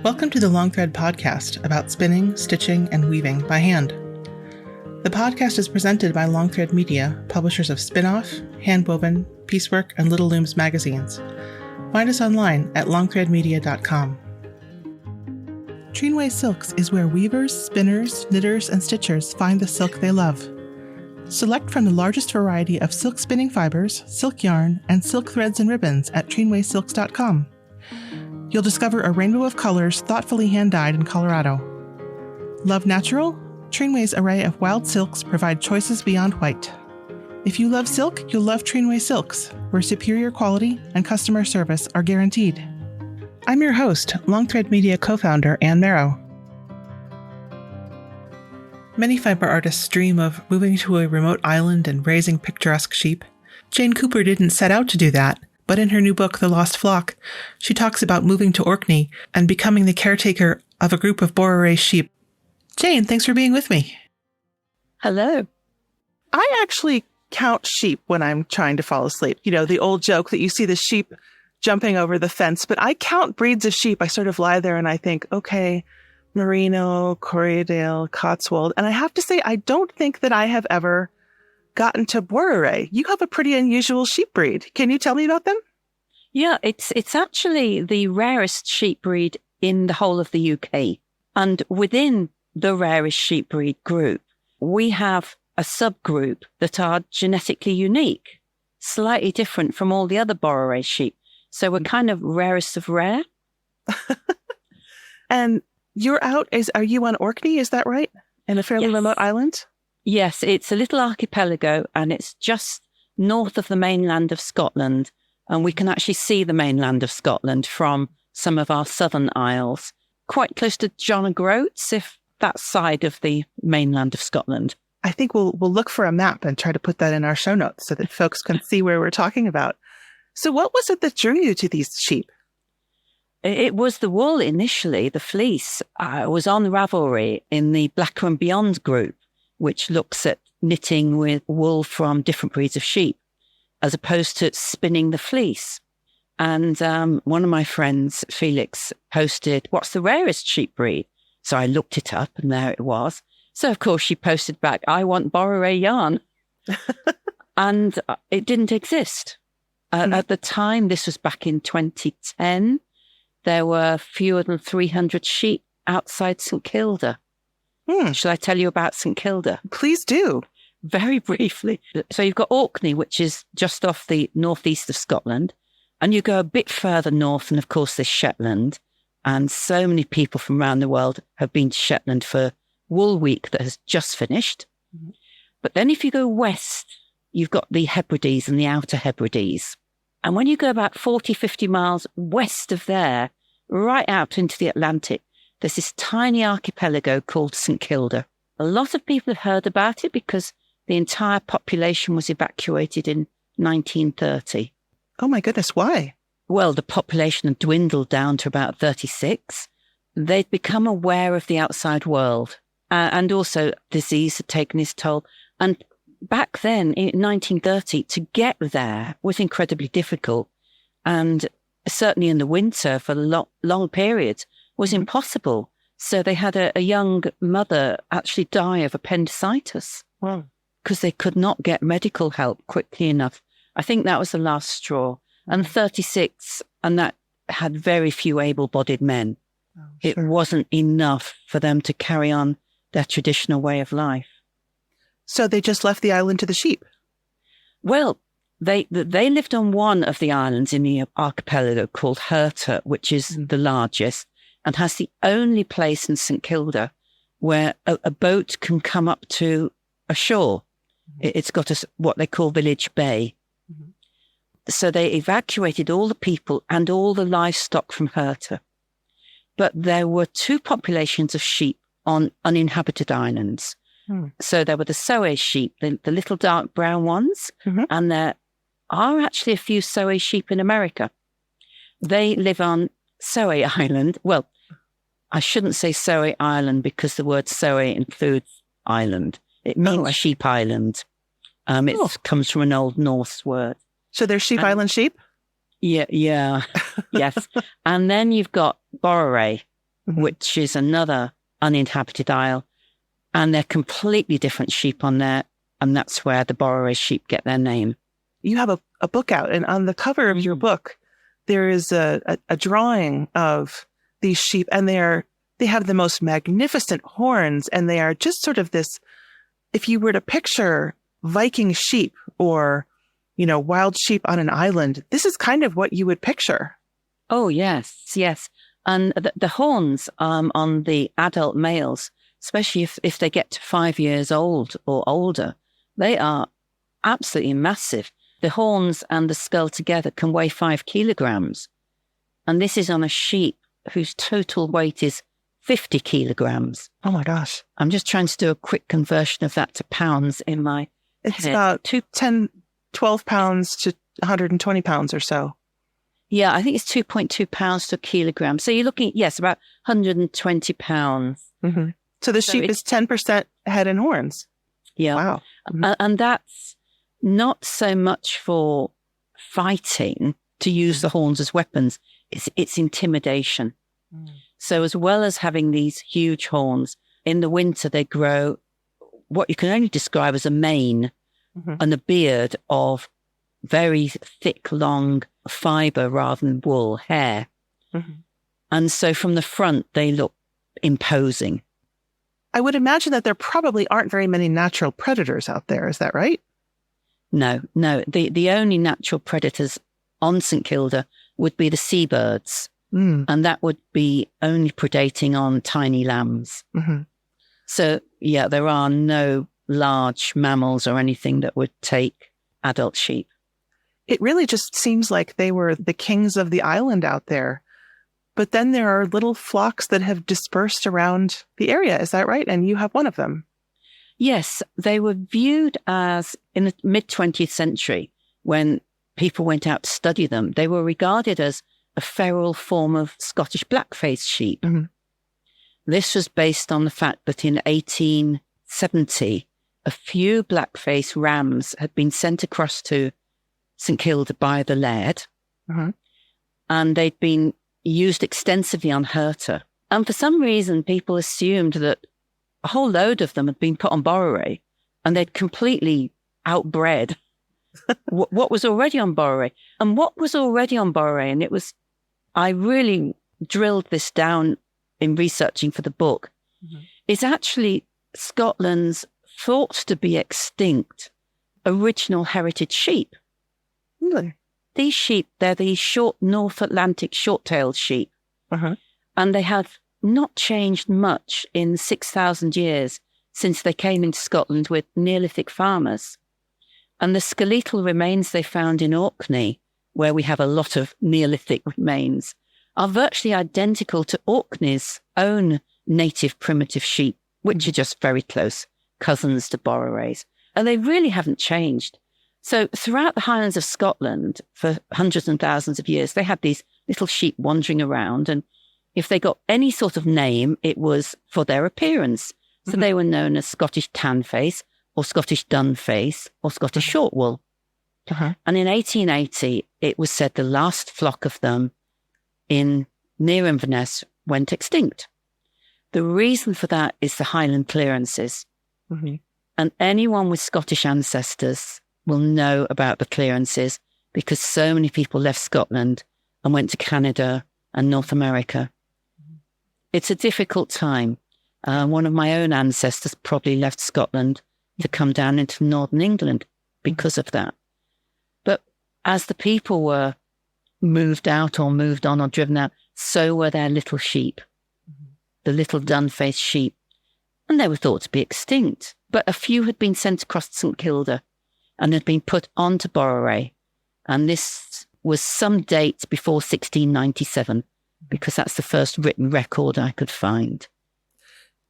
Welcome to the Long Thread podcast about spinning, stitching, and weaving by hand. The podcast is presented by Long Thread Media, publishers of Spin-Off, Handwoven, Piecework, and Little Looms magazines. Find us online at longthreadmedia.com. Trinway Silks is where weavers, spinners, knitters, and stitchers find the silk they love. Select from the largest variety of silk spinning fibers, silk yarn, and silk threads and ribbons at trinwaysilks.com. You'll discover a rainbow of colors thoughtfully hand-dyed in Colorado. Love natural? Trinway's array of wild silks provide choices beyond white. If you love silk, you'll love Trinway Silks, where superior quality and customer service are guaranteed. I'm your host, Long Thread Media co-founder Ann Marrow. Many fiber artists dream of moving to a remote island and raising picturesque sheep. Jane Cooper didn't set out to do that, but in her new book, The Lost Flock, she talks about moving to Orkney and becoming the caretaker of a group of Boreray sheep. Jane, thanks for being with me. Hello. I actually count sheep when I'm trying to fall asleep. You know, the old joke that you see the sheep jumping over the fence, but I count breeds of sheep. I sort of lie there and I think, okay, Merino, Corriedale, Cotswold. And I have to say, I don't think that I have ever gotten to Boreray. You have a pretty unusual sheep breed. Can you tell me about them? Yeah, it's actually the rarest sheep breed in the whole of the UK. And within the rarest sheep breed group, we have a subgroup that are genetically unique, slightly different from all the other Boreray sheep. So we're kind of rarest of rare. And you're out, are you on Orkney? Is that right? In a fairly remote island? Yes, it's a little archipelago and it's just north of the mainland of Scotland. And we can actually see the mainland of Scotland from some of our southern isles, quite close to John O'Groats, if that side of the mainland of Scotland. I think we'll look for a map and try to put that in our show notes so that folks can see where we're talking about. So what was it that drew you to these sheep? It was the wool initially, the fleece. I was on Ravelry in the Blacker and Beyond group, which looks at knitting with wool from different breeds of sheep, as opposed to spinning the fleece. And one of my friends, Felix, posted, what's the rarest sheep breed? So I looked it up and there it was. So of course she posted back, I want Boreray yarn. And it didn't exist. At the time, this was back in 2010, there were fewer than 300 sheep outside St Kilda. Shall I tell you about St Kilda? Please do. Very briefly. So you've got Orkney, which is just off the northeast of Scotland. And you go a bit further north, and of course there's Shetland. And so many people from around the world have been to Shetland for Wool Week that has just finished. Mm-hmm. But then if you go west, you've got the Hebrides and the Outer Hebrides. And when you go about 40, 50 miles west of there, right out into the Atlantic, there's this tiny archipelago called St Kilda. A lot of people have heard about it because the entire population was evacuated in 1930. Oh my goodness, why? Well, the population had dwindled down to about 36. They'd become aware of the outside world. And also disease had taken its toll. And back then, in 1930, to get there was incredibly difficult. And certainly in the winter for long periods was impossible. So they had a young mother actually die of appendicitis because they could not get medical help quickly enough. I think that was the last straw. And 36, and that had very few able-bodied men. Oh, sure. It wasn't enough for them to carry on their traditional way of life. So they just left the island to the sheep? Well, they lived on one of the islands in the archipelago called Herta, which is the largest, and has the only place in St Kilda where a boat can come up to a shore. It's got what they call Village Bay. Mm-hmm. So they evacuated all the people and all the livestock from Herta. But there were two populations of sheep on uninhabited islands. So there were the Soay sheep, the little dark brown ones, and there are actually a few Soay sheep in America. They live on Soay Island. Well, I shouldn't say Soay Island because the word Soay includes island. It means sheep island. It comes from an Old Norse word. So they're sheep island sheep? Yeah, yes. And then you've got Boreray, which is another uninhabited isle. And they're completely different sheep on there. And that's where the Boreray sheep get their name. You have a book out, and on the cover of your book, there is a drawing of these sheep, and they have the most magnificent horns, and they are just sort of this, if you were to picture Viking sheep or, wild sheep on an island, this is kind of what you would picture. Oh, yes, yes. And the horns on the adult males, especially if they get to 5 years old or older, they are absolutely massive. The horns and the skull together can weigh 5 kilograms. And this is on a sheep whose total weight is 50 kilograms. Oh my gosh. I'm just trying to do a quick conversion of that to pounds in my It's head. about 12 pounds to 120 pounds or so. Yeah, I think it's 2.2 pounds to a kilogram. So you're looking, yes, about 120 pounds. Mm-hmm. So the sheep is 10% head and horns. Yeah. Wow. Mm-hmm. And that's not so much for fighting to use the horns as weapons. It's intimidation. Mm. So as well as having these huge horns, in the winter they grow what you can only describe as a mane and a beard of very thick, long fibre rather than wool hair. Mm-hmm. And so from the front, they look imposing. I would imagine that there probably aren't very many natural predators out there. Is that right? No. The only natural predators on St Kilda would be the seabirds. And that would be only predating on tiny lambs. Mm-hmm. So, yeah, there are no large mammals or anything that would take adult sheep. It really just seems like they were the kings of the island out there. But then there are little flocks that have dispersed around the area. Is that right? And you have one of them. Yes, they were viewed as, in the mid-20th century, when people went out to study them, they were regarded as a feral form of Scottish black-faced sheep. Mm-hmm. This was based on the fact that in 1870, a few black-faced rams had been sent across to St Kilda by the laird, and they'd been used extensively on Herta. And for some reason, people assumed that a whole load of them had been put on Boreray, and they'd completely outbred what was already on Boreray. And what was already on Boreray, and I really drilled this down in researching for the book, is actually Scotland's thought to be extinct original heritage sheep. Really? These sheep, they're the short North Atlantic short-tailed sheep. And they have not changed much in 6,000 years since they came into Scotland with Neolithic farmers. And the skeletal remains they found in Orkney, where we have a lot of Neolithic remains, are virtually identical to Orkney's own native primitive sheep, which are just very close cousins to Borerays. And they really haven't changed. So throughout the Highlands of Scotland, for hundreds and thousands of years, they had these little sheep wandering around. And if they got any sort of name, it was for their appearance. So they were known as Scottish Tanface, or Scottish Dunface, or Scottish Shortwool. And in 1880, it was said the last flock of them near Inverness went extinct. The reason for that is the Highland clearances. And anyone with Scottish ancestors will know about the clearances because so many people left Scotland and went to Canada and North America. It's a difficult time. One of my own ancestors probably left Scotland to come down into northern England because of that. But as the people were moved out or moved on or driven out, so were their little sheep, the little dun-faced sheep. And they were thought to be extinct. But a few had been sent across to St Kilda and had been put onto Boreray. And this was some date before 1697, because that's the first written record I could find.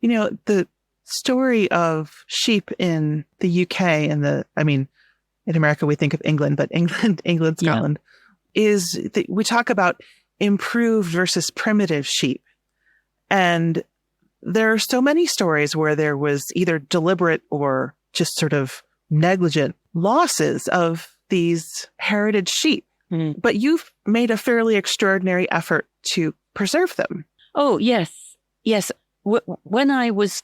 You know, the story of sheep in the UK and in America we think of England, but England, Scotland, is that we talk about improved versus primitive sheep. And there are so many stories where there was either deliberate or just sort of negligent losses of these heritage sheep. But you've made a fairly extraordinary effort to preserve them. Oh, yes. Yes. When I was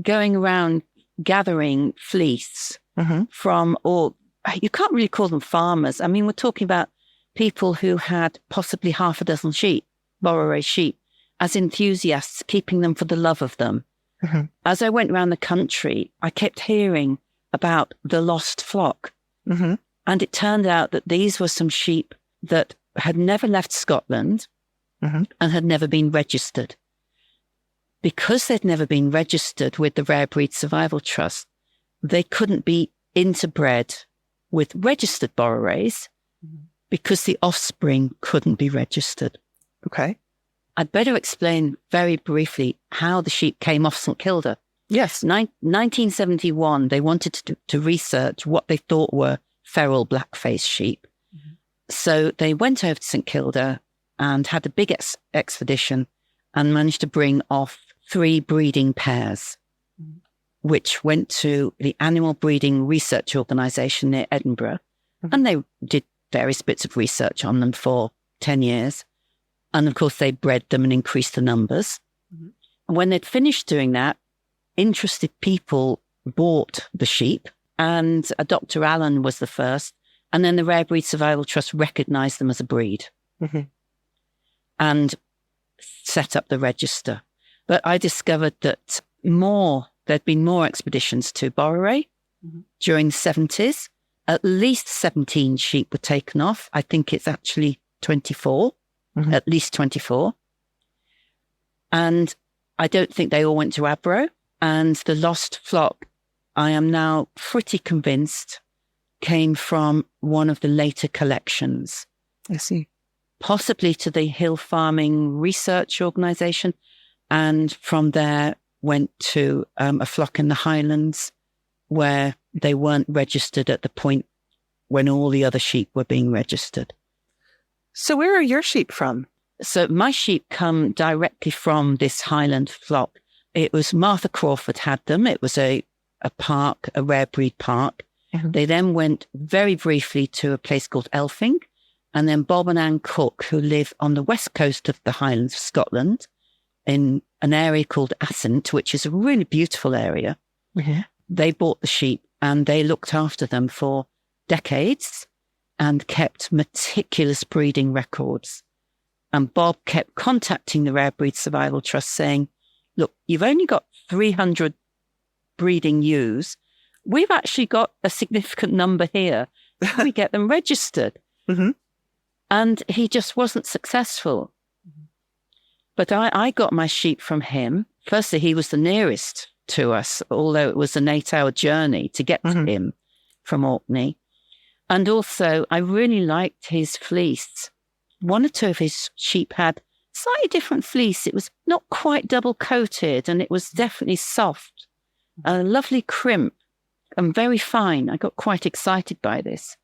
going around gathering fleece from all, you can't really call them farmers. I mean, we're talking about people who had possibly half a dozen sheep, Boreray sheep, as enthusiasts, keeping them for the love of them. As I went around the country, I kept hearing about the lost flock. And it turned out that these were some sheep that had never left Scotland and had never been registered. Because they'd never been registered with the Rare Breed Survival Trust, they couldn't be interbred with registered Borerays because the offspring couldn't be registered. Okay. I'd better explain very briefly how the sheep came off St Kilda. Yes. 1971, they wanted to research what they thought were feral black-faced sheep. So they went over to St Kilda and had a big expedition and managed to bring off 3 breeding pairs, which went to the Animal Breeding Research Organisation near Edinburgh. And they did various bits of research on them for 10 years. And of course, they bred them and increased the numbers. And when they'd finished doing that, interested people bought the sheep, and Dr. Allen was the first. And then the Rare Breed Survival Trust recognised them as a breed and set up the register. But I discovered that there'd been more expeditions to Boreray during the 70s. At least 17 sheep were taken off. I think it's actually 24, at least 24. And I don't think they all went to Abro. And the lost flock, I am now pretty convinced, came from one of the later collections. I see. Possibly to the Hill Farming Research Organisation. And from there went to a flock in the Highlands where they weren't registered at the point when all the other sheep were being registered. So where are your sheep from? So my sheep come directly from this Highland flock. It was Martha Crawford had them. It was a park, a rare breed park. They then went very briefly to a place called Elfing. And then Bob and Ann Cook, who live on the west coast of the Highlands of Scotland, in an area called Assynt, which is a really beautiful area. They bought the sheep and they looked after them for decades and kept meticulous breeding records. And Bob kept contacting the Rare Breed Survival Trust saying, look, you've only got 300 breeding ewes. We've actually got a significant number here. Can we get them registered? And he just wasn't successful. But I got my sheep from him. Firstly, he was the nearest to us, although it was an 8-hour journey to get to him from Orkney. And also, I really liked his fleece. 1 or 2 of his sheep had slightly different fleece. It was not quite double coated, and it was definitely soft. A lovely crimp and very fine. I got quite excited by this.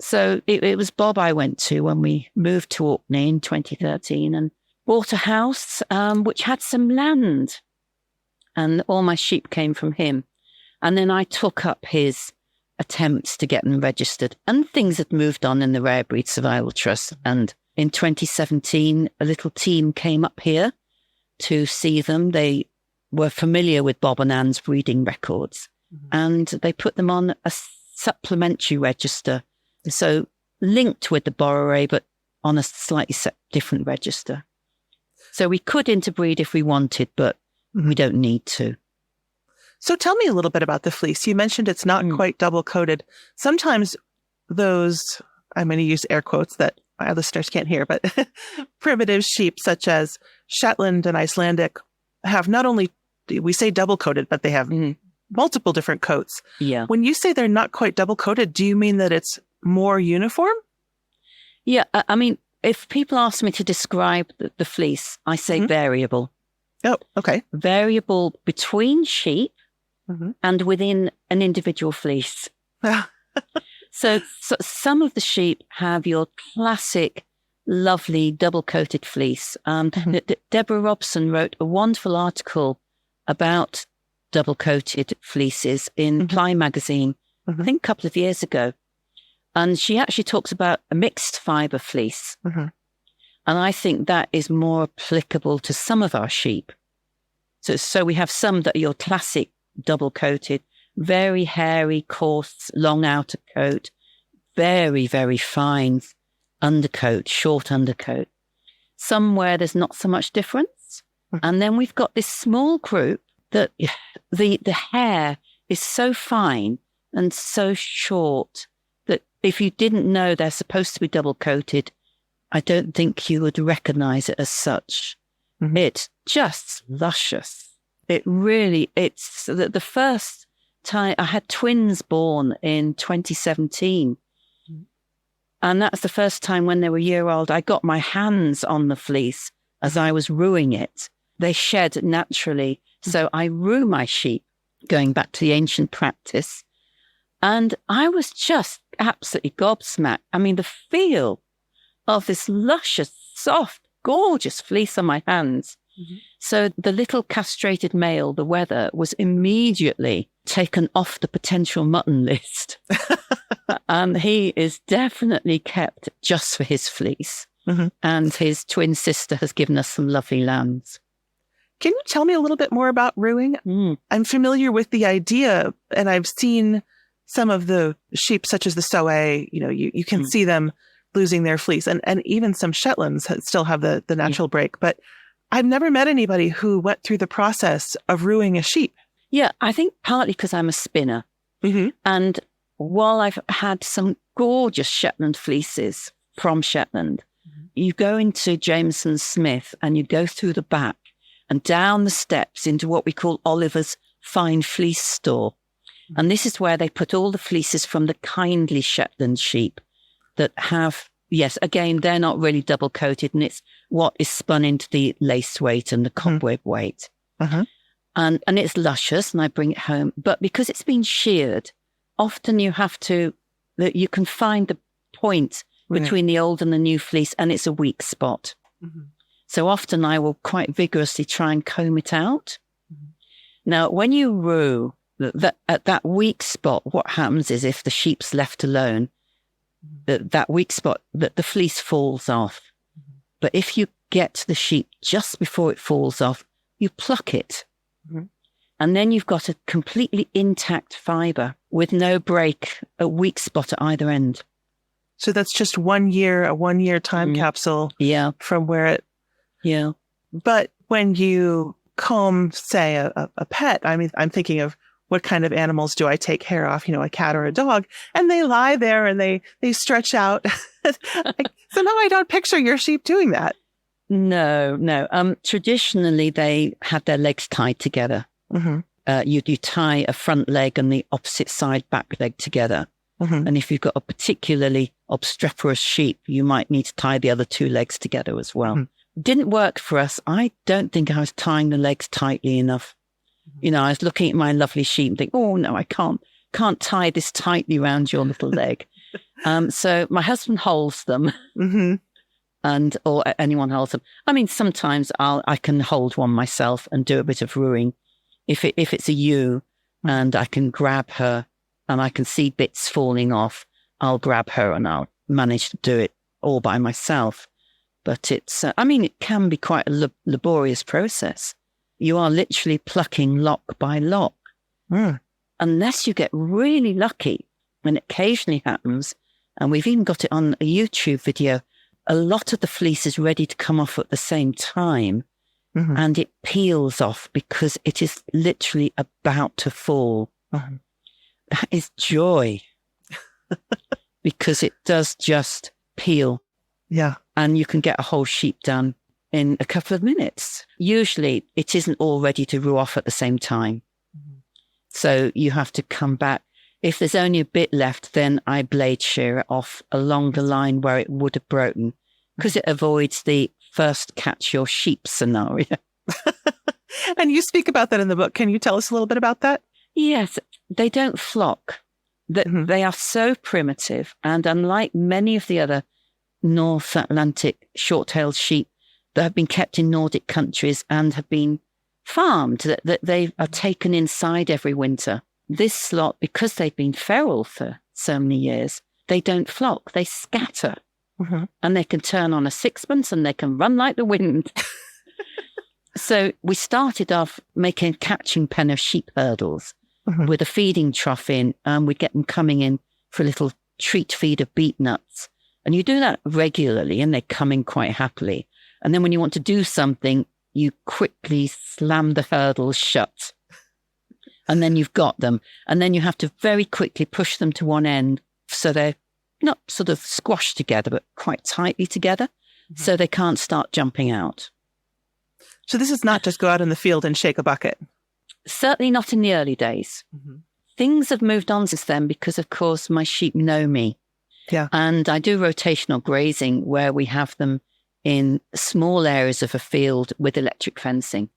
So it was Bob I went to when we moved to Orkney in 2013 and bought a house which had some land. And all my sheep came from him. And then I took up his attempts to get them registered. And things had moved on in the Rare Breed Survival Trust. And in 2017, a little team came up here to see them. They were familiar with Bob and Ann's breeding records. And they put them on a supplementary register. So linked with the Boreray, but on a slightly different register. So we could interbreed if we wanted, but we don't need to. So tell me a little bit about the fleece. You mentioned it's not quite double coated. Sometimes those, I'm going to use air quotes that our listeners can't hear, but primitive sheep such as Shetland and Icelandic have not only, we say double coated, but they have multiple different coats. Yeah. When you say they're not quite double coated, do you mean that it's more uniform? Yeah. I mean, if people ask me to describe the fleece, I say variable. Oh, okay. Variable between sheep and within an individual fleece. So some of the sheep have your classic, lovely double-coated fleece. Deborah Robson wrote a wonderful article about double-coated fleeces in Ply magazine, I think a couple of years ago. And she actually talks about a mixed fibre fleece. And I think that is more applicable to some of our sheep. So we have some that are your classic double coated, very hairy, coarse, long outer coat, very, very fine undercoat, short undercoat. Some where there's not so much difference. And then we've got this small group that the hair is so fine and so short that if you didn't know they're supposed to be double coated, I don't think you would recognize it as such. Mm-hmm. It's just luscious. It's the first time I had twins born in 2017. Mm-hmm. And that's the first time when they were a year old, I got my hands on the fleece as I was ruing it. They shed naturally. So I rue my sheep, going back to the ancient practice. And I was just absolutely gobsmacked. I mean, the feel of this luscious, soft, gorgeous fleece on my hands. Mm-hmm. So the little castrated male, the wether, was immediately taken off the potential mutton list. And he is definitely kept just for his fleece. Mm-hmm. And his twin sister has given us some lovely lambs. Can you tell me a little bit more about ruing? I'm familiar with the idea, and I've seen some of the sheep, such as the Soay, you can see them losing their fleece, and even some Shetlands still have the natural break. But I've never met anybody who went through the process of ruing a sheep. Yeah, I think partly because I'm a spinner. Mm-hmm. And while I've had some gorgeous Shetland fleeces from Shetland, you go into Jameson Smith and you go through the back and down the steps into what we call Oliver's Fine Fleece Store. And this is where they put all the fleeces from the kindly Shetland sheep that have, yes, again, they're not really double coated, and it's what is spun into the lace weight and the cobweb weight. Uh-huh. And it's luscious, and I bring it home. But because it's been sheared, often you can find the point between the old and the new fleece, and it's a weak spot. Mm-hmm. So often I will quite vigorously try and comb it out. Mm-hmm. Now, when you rue at that weak spot, what happens is if the sheep's left alone, that weak spot, that the fleece falls off. Mm-hmm. But if you get to the sheep just before it falls off, you pluck it. Mm-hmm. And then you've got a completely intact fibre with no break, a weak spot at either end. So that's just a 1 year time capsule from where it... Yeah. But when you comb, say, a pet, I mean, I'm thinking of what kind of animals do I take hair off, a cat or a dog, and they lie there and they stretch out. Somehow I don't picture your sheep doing that. No. Traditionally, they had their legs tied together. Mm-hmm. You tie a front leg and the opposite side back leg together. Mm-hmm. And if you've got a particularly obstreperous sheep, you might need to tie the other two legs together as well. Mm-hmm. Didn't work for us. I don't think I was tying the legs tightly enough. Mm-hmm. I was looking at my lovely sheep and think, oh no, I can't tie this tightly around your little leg. So my husband holds them. Mm-hmm. Or anyone holds them. I mean, sometimes I can hold one myself and do a bit of ruing. If it's a ewe and I can grab her and I can see bits falling off, I'll grab her and I'll manage to do it all by myself. But it can be quite a laborious process. You are literally plucking lock by lock. Unless you get really lucky, and it occasionally happens, and we've even got it on a YouTube video, a lot of the fleece is ready to come off at the same time, and it peels off because it is literally about to fall. That is joy, because it does just peel. Yeah. And you can get a whole sheep done in a couple of minutes. Usually it isn't all ready to rue off at the same time. Mm-hmm. So you have to come back. If there's only a bit left, then I blade shear it off along the line where it would have broken, because it avoids the first catch your sheep scenario. And you speak about that in the book. Can you tell us a little bit about that? Yes, they don't flock. They are so primitive. And unlike many of the other North Atlantic short-tailed sheep that have been kept in Nordic countries and have been farmed, that they are taken inside every winter. This lot, because they've been feral for so many years, they don't flock, they scatter. Mm-hmm. And they can turn on a sixpence and they can run like the wind. So we started off making a catching pen of sheep hurdles with a feeding trough in, and we'd get them coming in for a little treat feed of beet nuts. And you do that regularly and they come in quite happily. And then when you want to do something, you quickly slam the hurdles shut. And then you've got them. And then you have to very quickly push them to one end so they're not sort of squashed together, but quite tightly together, so they can't start jumping out. So this is not just go out in the field and shake a bucket. Certainly not in the early days. Things have moved on since then because, of course, my sheep know me. Yeah. And I do rotational grazing where we have them in small areas of a field with electric fencing.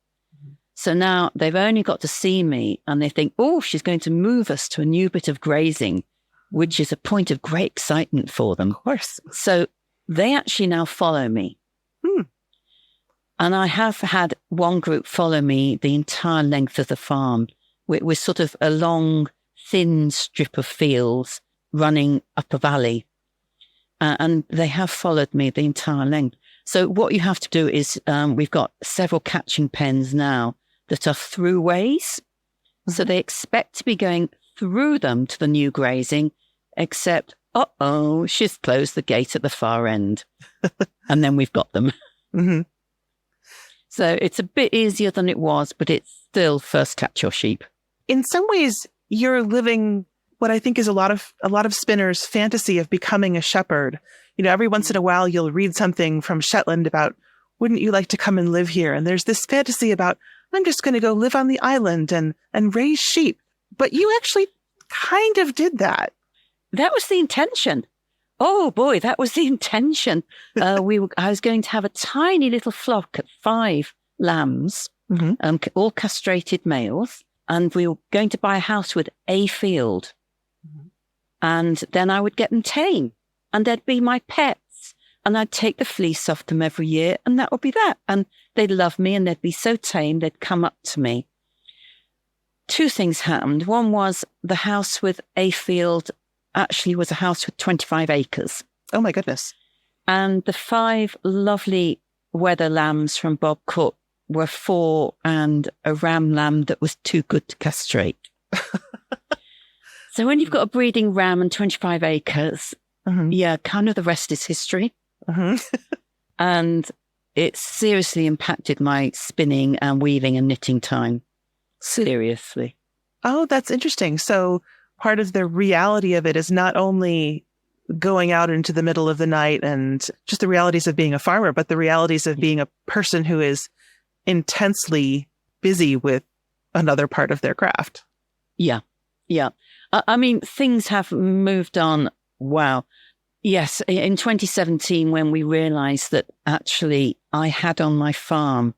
So now they've only got to see me and they think, oh, she's going to move us to a new bit of grazing, which is a point of great excitement for them. Of course. So they actually now follow me. And I have had one group follow me the entire length of the farm with sort of a long, thin strip of fields running up a valley. And they have followed me the entire length. So what you have to do is we've got several catching pens now that are throughways. So they expect to be going through them to the new grazing, except, she's closed the gate at the far end. And then we've got them. So it's a bit easier than it was, but it's still first catch your sheep. In some ways, you're living what I think is a lot of spinners' fantasy of becoming a shepherd. You know, every once in a while, you'll read something from Shetland about, wouldn't you like to come and live here? And there's this fantasy about, I'm just going to go live on the island and raise sheep. But you actually kind of did that. That was the intention. Oh boy, that was the intention. I was going to have a tiny little flock of 5 lambs, all castrated males, and we were going to buy a house with a field. And then I would get them tame, and they'd be my pets, and I'd take the fleece off them every year, and that would be that. And they'd love me, and they'd be so tame, they'd come up to me. 2 things happened. One was the house with a field actually was a house with 25 acres. Oh, my goodness. And the 5 lovely wether lambs from Bob Cook were 4 and a ram lamb that was too good to castrate. So when you've got a breeding ram and 25 acres, kind of the rest is history. And it seriously impacted my spinning and weaving and knitting time. Seriously. Oh, that's interesting. So part of the reality of it is not only going out into the middle of the night and just the realities of being a farmer, but the realities of being a person who is intensely busy with another part of their craft. Yeah. I mean, things have moved on. Wow. Yes. In 2017, when we realized that actually I had on my farm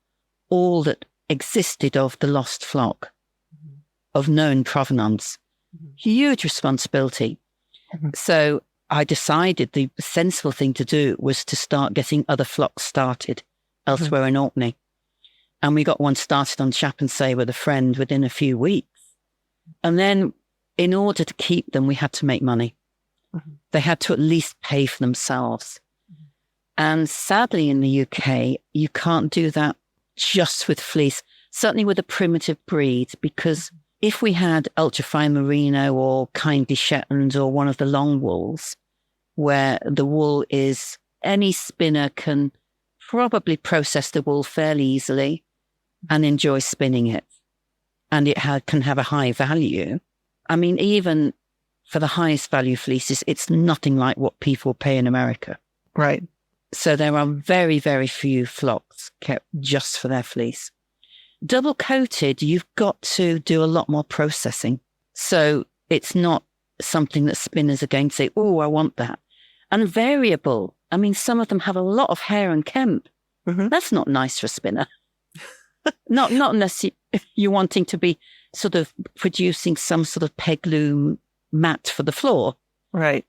all that existed of the lost flock of known provenance, huge responsibility. So I decided the sensible thing to do was to start getting other flocks started elsewhere in Orkney. And we got one started on Chappensay with a friend within a few weeks. And then in order to keep them, we had to make money. They had to at least pay for themselves. And sadly in the UK, you can't do that just with fleece, certainly with a primitive breed, because if we had ultrafine merino or kindly Shetland or one of the long wools, where the wool is, any spinner can probably process the wool fairly easily and enjoy spinning it. And it can have a high value. I mean, even for the highest value fleeces, it's nothing like what people pay in America. Right. So there are very, very few flocks kept just for their fleece. Double coated, you've got to do a lot more processing. So it's not something that spinners are going to say, oh, I want that. And variable. I mean, some of them have a lot of hair and kemp. That's not nice for a spinner. not unless you're wanting to be sort of producing some sort of peg loom mat for the floor. Right.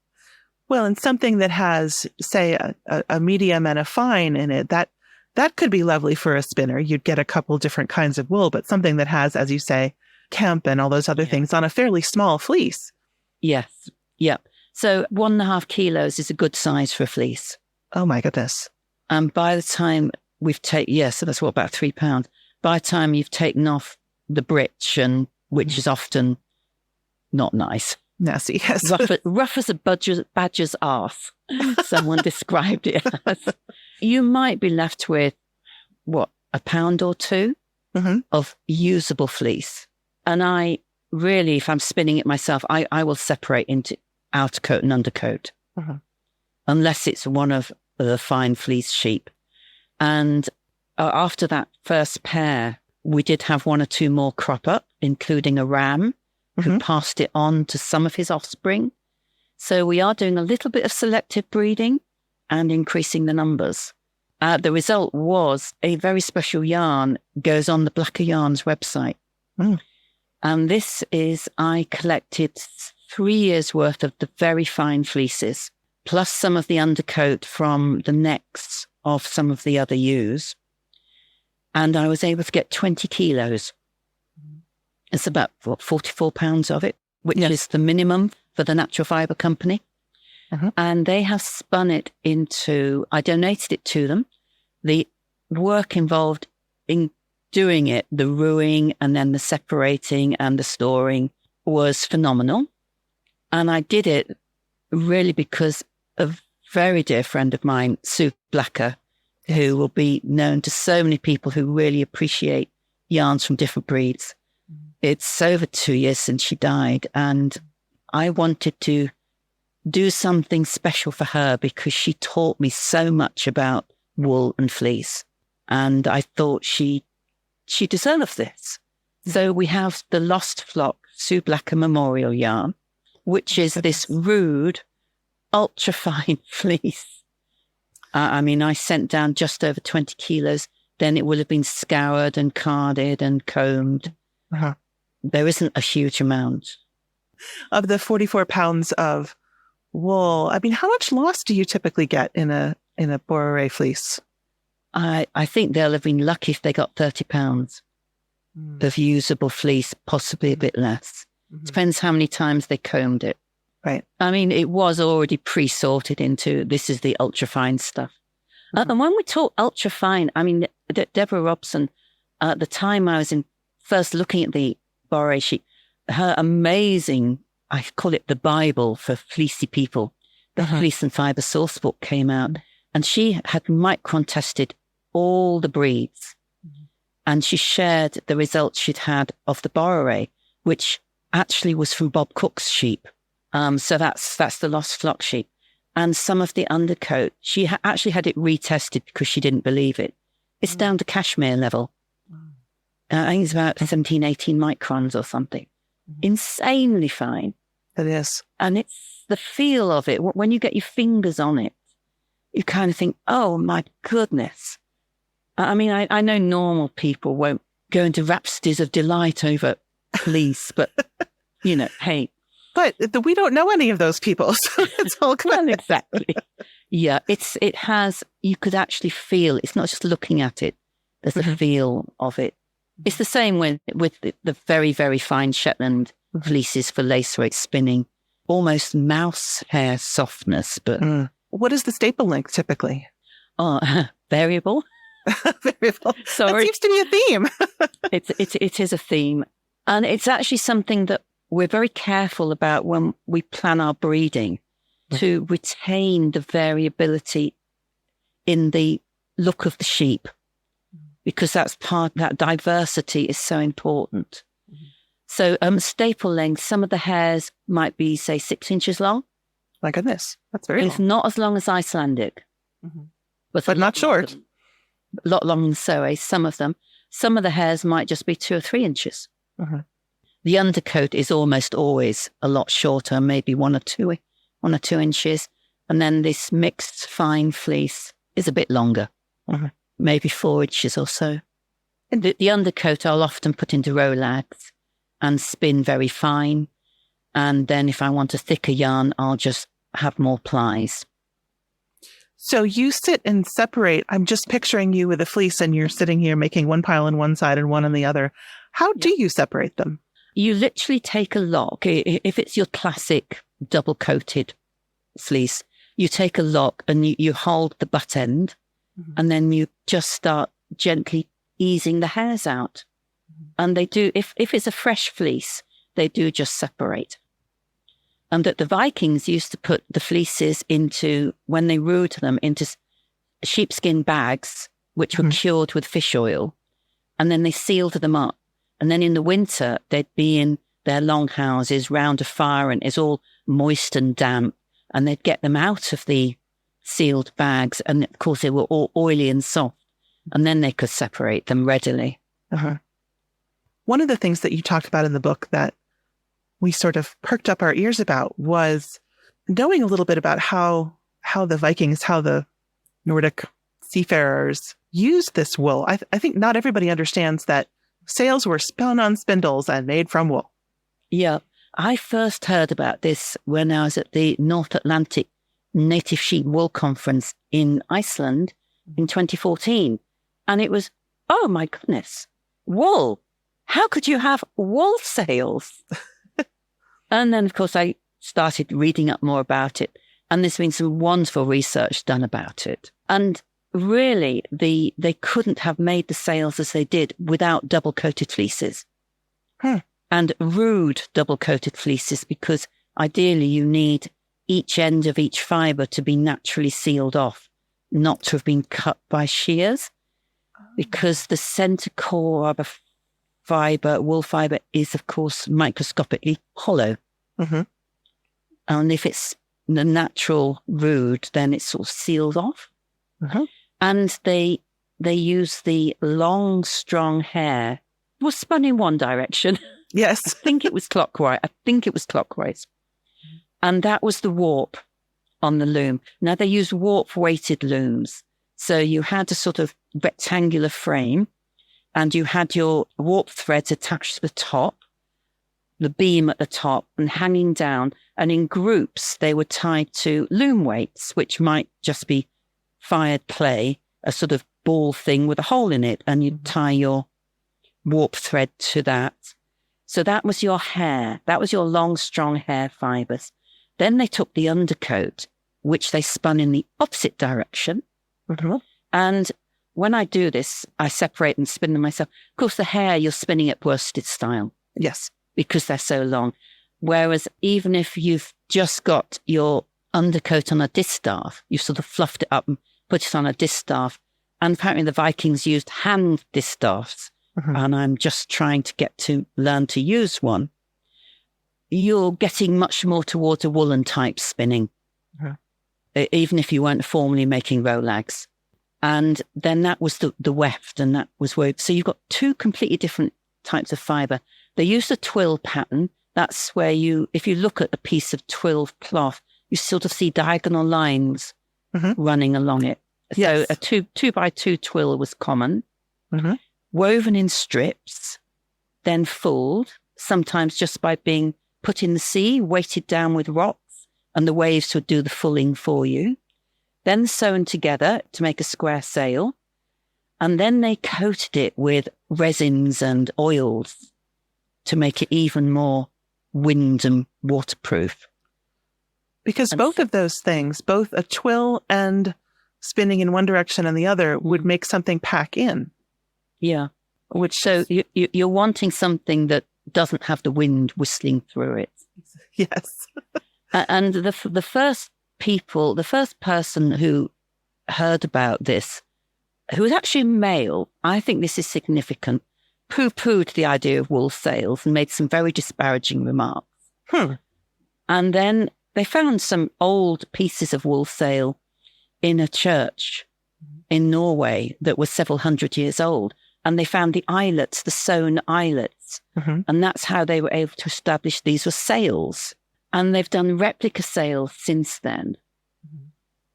Well, and something that has, say, a medium and a fine in it, that could be lovely for a spinner. You'd get a couple different kinds of wool, but something that has, as you say, kemp and all those other things on a fairly small fleece. Yes. Yeah. So 1.5 kilos is a good size for a fleece. Oh, my goodness. And by the time we've taken, so that's what, about £3. by the time you've taken off the breech, and which is often not nice. Nasty, yes. Rough as a badger's arse, someone described it as. You might be left with, a pound or two of usable fleece. And I really, if I'm spinning it myself, I will separate into outer coat and undercoat, unless it's one of the fine fleece sheep. And after that first pair, we did have one or two more crop up, including a ram who passed it on to some of his offspring. So we are doing a little bit of selective breeding and increasing the numbers. The result was a very special yarn goes on the Blacker Yarns website. And this is, I collected 3 years worth of the very fine fleeces, plus some of the undercoat from the necks of some of the other ewes. And I was able to get 20 kilos. It's about 44 pounds of it, which is the minimum for the natural fibre company. And they have spun it into, I donated it to them. The work involved in doing it, the ruing and then the separating and the storing, was phenomenal. And I did it really because a very dear friend of mine, Sue Blacker, who will be known to so many people who really appreciate yarns from different breeds. It's over 2 years since she died, and I wanted to do something special for her because she taught me so much about wool and fleece, and I thought she deserves this. So we have the Lost Flock Sue Blacker Memorial yarn, which is this rude, ultra-fine fleece. I sent down just over 20 kilos. Then it will have been scoured and carded and combed. There isn't a huge amount. Of the 44 pounds of wool, how much loss do you typically get in a Boreray fleece? I think they'll have been lucky if they got 30 pounds of usable fleece, possibly a bit less. Depends how many times they combed it. Right. It was already pre-sorted into, this is the ultra-fine stuff. And when we talk ultra-fine, Deborah Robson, at the time I was first looking at the Boreray sheep, her amazing, I call it the Bible for fleecy people, the Fleece and Fibre Source book came out, and she had micron tested all the breeds. And she shared the results she'd had of the Boreray, which actually was from Bob Cook's sheep. So that's the Lost Flock sheep. And some of the undercoat, she actually had it retested because she didn't believe it. It's down to cashmere level. I think it's about 17, 18 microns or something. Insanely fine. It is. And it's the feel of it. When you get your fingers on it, you kind of think, oh my goodness. I know normal people won't go into rhapsodies of delight over fleece, but, hey. But we don't know any of those people, so it's all good. Well, exactly. Yeah, it has, you could actually feel, it's not just looking at it, there's a feel of it. It's the same with the very, very fine Shetland fleeces for lace weight spinning, almost mouse hair softness. But what is the staple length typically? Oh, variable. Variable. Sorry, that seems to be a theme. It is a theme, and it's actually something that we're very careful about when we plan our breeding, to retain the variability in the look of the sheep. Because that diversity is so important. So staple length, some of the hairs might be, say, 6 inches long. My goodness, that's very long. It's not as long as Icelandic. But not short. A lot longer than Soe, some of them. Some of the hairs might just be 2 or 3 inches. The undercoat is almost always a lot shorter, maybe 1 or 2 inches. And then this mixed fine fleece is a bit longer. Maybe 4 inches or so. And the undercoat I'll often put into rolags and spin very fine. And then if I want a thicker yarn, I'll just have more plies. So you sit and separate. I'm just picturing you with a fleece and you're sitting here making one pile on one side and one on the other. How do you separate them? You literally take a lock. If it's your classic double-coated fleece, you take a lock and you hold the butt end. And then you just start gently easing the hairs out. And they do, if it's a fresh fleece, they do just separate. And that the Vikings used to put the fleeces into, when they rued them, into sheepskin bags, which were cured with fish oil. And then they sealed them up. And then in the winter, they'd be in their longhouses round a fire and it's all moist and damp. And they'd get them out of the sealed bags. And of course, they were all oily and soft. And then they could separate them readily. Uh-huh. One of the things that you talked about in the book that we sort of perked up our ears about was knowing a little bit about how the Vikings, how the Nordic seafarers used this wool. I think not everybody understands that sails were spun on spindles and made from wool. Yeah. I first heard about this when I was at the North Atlantic Native Sheep Wool Conference in Iceland in 2014. And it was, oh my goodness, wool. How could you have wool sails? And then, of course, I started reading up more about it. And there's been some wonderful research done about it. And really, they couldn't have made the sails as they did without double-coated fleeces. And rude double-coated fleeces, because ideally you need each end of each fibre to be naturally sealed off, not to have been cut by shears, because the centre core of a wool fibre is, of course, microscopically hollow. And if it's the natural rude, then it's sort of sealed off. And they use the long, strong hair. It was spun in one direction. Yes. I think it was clockwise. And that was the warp on the loom. Now, they used warp-weighted looms. So you had a sort of rectangular frame, and you had your warp threads attached to the top, the beam at the top, and hanging down. And in groups, they were tied to loom weights, which might just be fired clay, a sort of ball thing with a hole in it. And you'd tie your warp thread to that. So that was your hair. That was your long, strong hair fibers. Then they took the undercoat, which they spun in the opposite direction. And when I do this, I separate and spin them myself. Of course, the hair, you're spinning it worsted style. Yes. Because they're so long. Whereas even if you've just got your undercoat on a distaff, you've sort of fluffed it up and put it on a distaff. And apparently the Vikings used hand distaffs. And I'm just trying to get to learn to use one. You're getting much more towards a woolen type spinning, even if you weren't formally making rolags. And then that was the weft, and that was wove. So you've got two completely different types of fibre. They use a twill pattern. That's where if you look at a piece of twill cloth, you sort of see diagonal lines running along it. Yes. So a 2x2 twill was common. Woven in strips, then fulled, sometimes just by being put in the sea, weighted down with rocks, and the waves would do the fulling for you. Then sewn together to make a square sail. And then they coated it with resins and oils to make it even more wind and waterproof. Because both of those things, both a twill and spinning in one direction and the other, would make something pack in. Yeah. So you're wanting something that doesn't have the wind whistling through it. Yes. And the first person who heard about this, who was actually male, I think this is significant, pooh-poohed the idea of wool sails and made some very disparaging remarks. And then they found some old pieces of wool sail in a church in Norway that were several hundred years old. And they found the eyelets, the sewn eyelets. And that's how they were able to establish these were sails. And they've done replica sails since then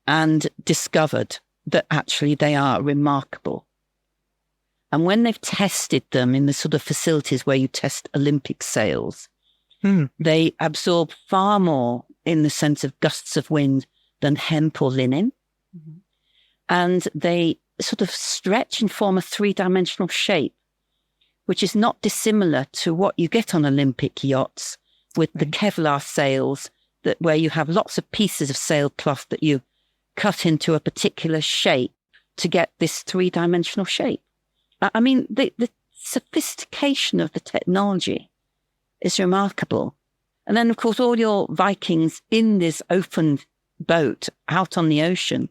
and discovered that actually they are remarkable. And when they've tested them in the sort of facilities where you test Olympic sails, they absorb far more in the sense of gusts of wind than hemp or linen. And they sort of stretch and form a three-dimensional shape, which is not dissimilar to what you get on Olympic yachts with the Kevlar sails, where you have lots of pieces of sailcloth that you cut into a particular shape to get this three-dimensional shape. I mean, the sophistication of the technology is remarkable. And then, of course, all your Vikings in this open boat out on the ocean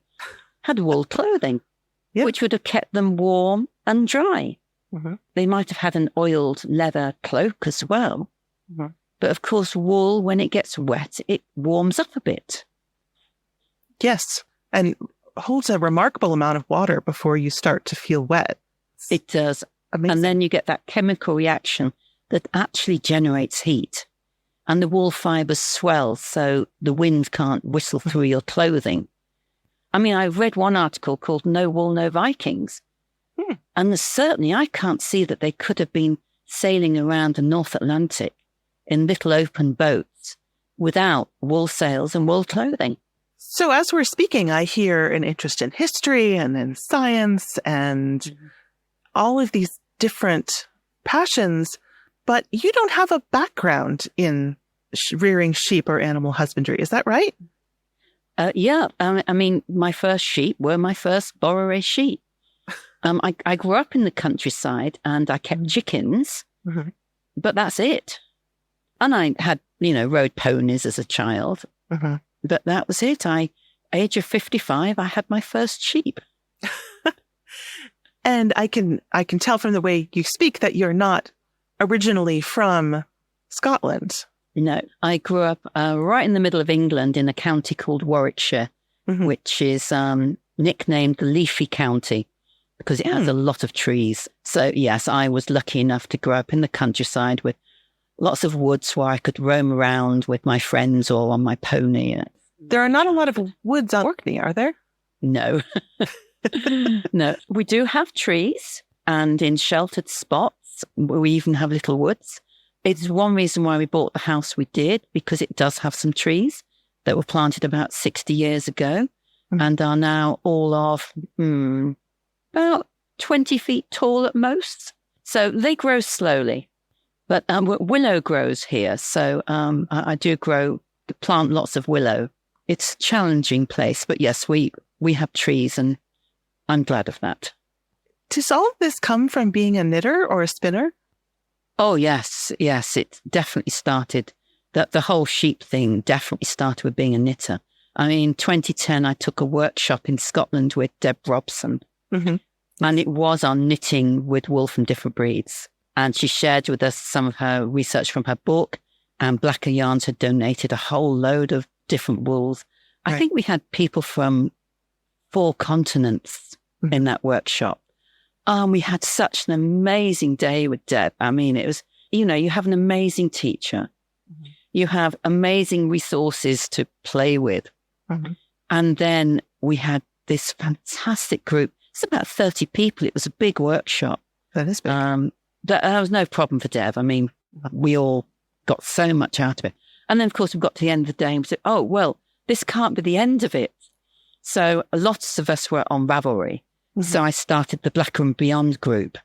had wool clothing, which would have kept them warm and dry. Mm-hmm. They might have had an oiled leather cloak as well. Mm-hmm. But of course, wool, when it gets wet, it warms up a bit. Yes, and holds a remarkable amount of water before you start to feel wet. It does. Amazing. And then you get that chemical reaction that actually generates heat. And the wool fibers swell so the wind can't whistle through your clothing. I mean, I read one article called No Wool, No Vikings. And certainly I can't see that they could have been sailing around the North Atlantic in little open boats without wool sails and wool clothing. So as we're speaking, I hear an interest in history and in science and all of these different passions, but you don't have a background in rearing sheep or animal husbandry. Is that right? Yeah. I mean, my first sheep were my first Boreray sheep. I grew up in the countryside and I kept chickens, but that's it. And I had, rode ponies as a child, but that was it. Age of 55, I had my first sheep. And I can tell from the way you speak that you're not originally from Scotland. No, I grew up right in the middle of England in a county called Warwickshire, which is nicknamed the Leafy County because it has a lot of trees. So yes, I was lucky enough to grow up in the countryside with lots of woods where I could roam around with my friends or on my pony. There are not a lot of woods on Orkney, are there? No. No, we do have trees, and in sheltered spots, we even have little woods. It's one reason why we bought the house we did, because it does have some trees that were planted about 60 years ago and are now all of about 20 feet tall at most. So they grow slowly. But willow grows here, so I do plant lots of willow. It's a challenging place, but yes, we have trees, and I'm glad of that. Does all of this come from being a knitter or a spinner? Oh, yes. It definitely started. The whole sheep thing definitely started with being a knitter. I mean, in 2010, I took a workshop in Scotland with Deb Robson, and it was on knitting with wool from different breeds. And she shared with us some of her research from her book, and Blacker Yarns had donated a whole load of different wools. I think we had people from 4 continents in that workshop. We had such an amazing day with Deb. I mean, it was, you have an amazing teacher. You have amazing resources to play with. And then we had this fantastic group. It's about 30 people. It was a big workshop. That is big. There was no problem for Dev. I mean, we all got so much out of it. And then, of course, we got to the end of the day and we said, oh, well, this can't be the end of it. So lots of us were on Ravelry. So I started the Blacker and Beyond group,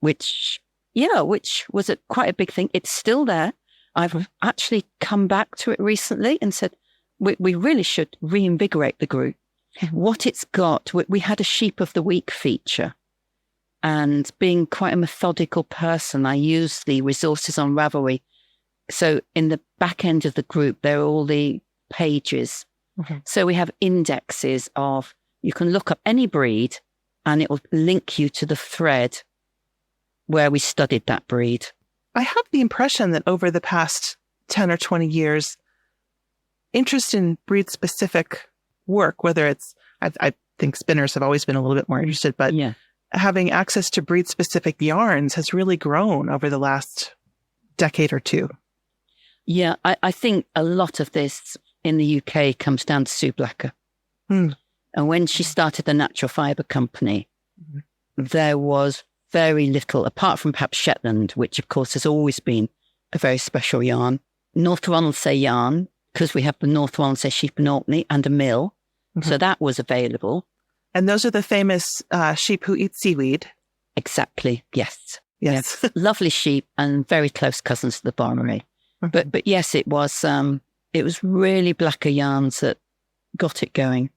which was quite a big thing. It's still there. I've actually come back to it recently and said, we really should reinvigorate the group. What it's got, we had a Sheep of the Week feature. And being quite a methodical person, I used the resources on Ravelry. So in the back end of the group, there are all the pages. So we have indexes of, you can look up any breed and it will link you to the thread where we studied that breed. I have the impression that over the past 10 or 20 years, interest in breed-specific work, whether it's, I think spinners have always been a little bit more interested, but having access to breed-specific yarns has really grown over the last decade or two. Yeah, I think a lot of this in the UK comes down to Sue Blacker. And when she started the Natural Fibre Company, there was very little, apart from perhaps Shetland, which of course has always been a very special yarn. North Ronaldsay yarn, because we have the North Ronaldsay sheep in Orkney and a mill. So that was available. And those are the famous sheep who eat seaweed. Exactly. Yes. Yes. Lovely sheep and very close cousins to the Boreray. But yes, it was really Blacker yarns that got it going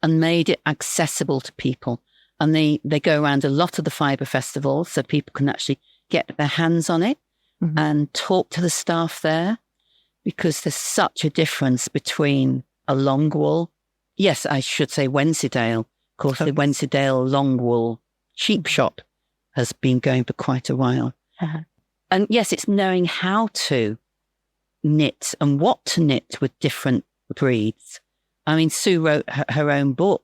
and made it accessible to people. And they go around a lot of the fibre festivals so people can actually get their hands on it and talk to the staff there, because there's such a difference between a long wool. Yes, I should say Wensleydale. Of course, the Wensleydale long wool sheep shop has been going for quite a while. And yes, it's knowing how to knit and what to knit with different breeds. I mean, Sue wrote her own book,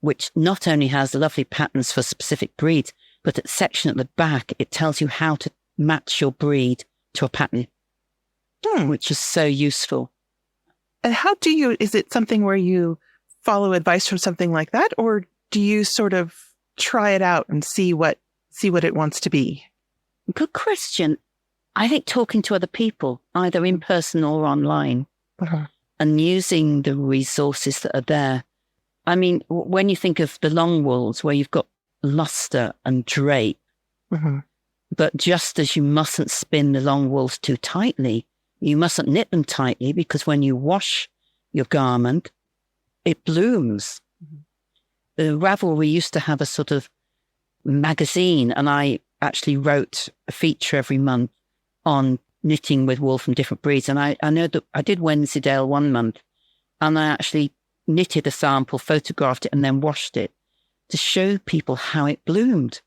which not only has lovely patterns for specific breeds, but at section at the back, it tells you how to match your breed to a pattern, which is so useful. And how do you, is it something where you follow advice from something like that? Or do you sort of try it out and see what it wants to be? Good question. I think talking to other people, either in person or online, and using the resources that are there. I mean, when you think of the long wools where you've got luster and drape, but just as you mustn't spin the long wools too tightly, you mustn't knit them tightly, because when you wash your garment, it blooms. The Ravelry used to have a sort of magazine, and I actually wrote a feature every month on knitting with wool from different breeds. And I know that I did Wensleydale one month, and I actually knitted a sample, photographed it, and then washed it to show people how it bloomed.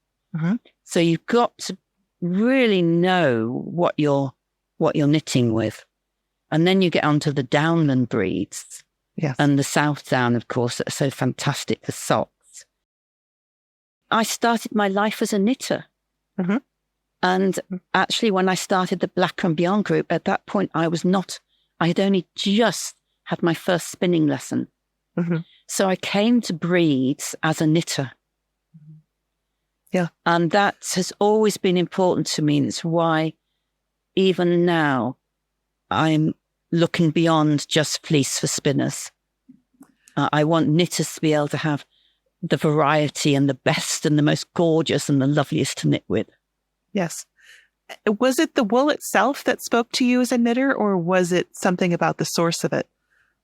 So you've got to really know what you're knitting with. And then you get onto the downland breeds. Yes. And the South Down, of course, that are so fantastic for socks. I started my life as a knitter. And actually, when I started the Black and Beyond group, at that point, I had only just had my first spinning lesson. So I came to breeds as a knitter. Yeah. And that has always been important to me. And it's why even now I'm looking beyond just fleece for spinners. I want knitters to be able to have the variety and the best and the most gorgeous and the loveliest to knit with. Yes. Was it the wool itself that spoke to you as a knitter, or was it something about the source of it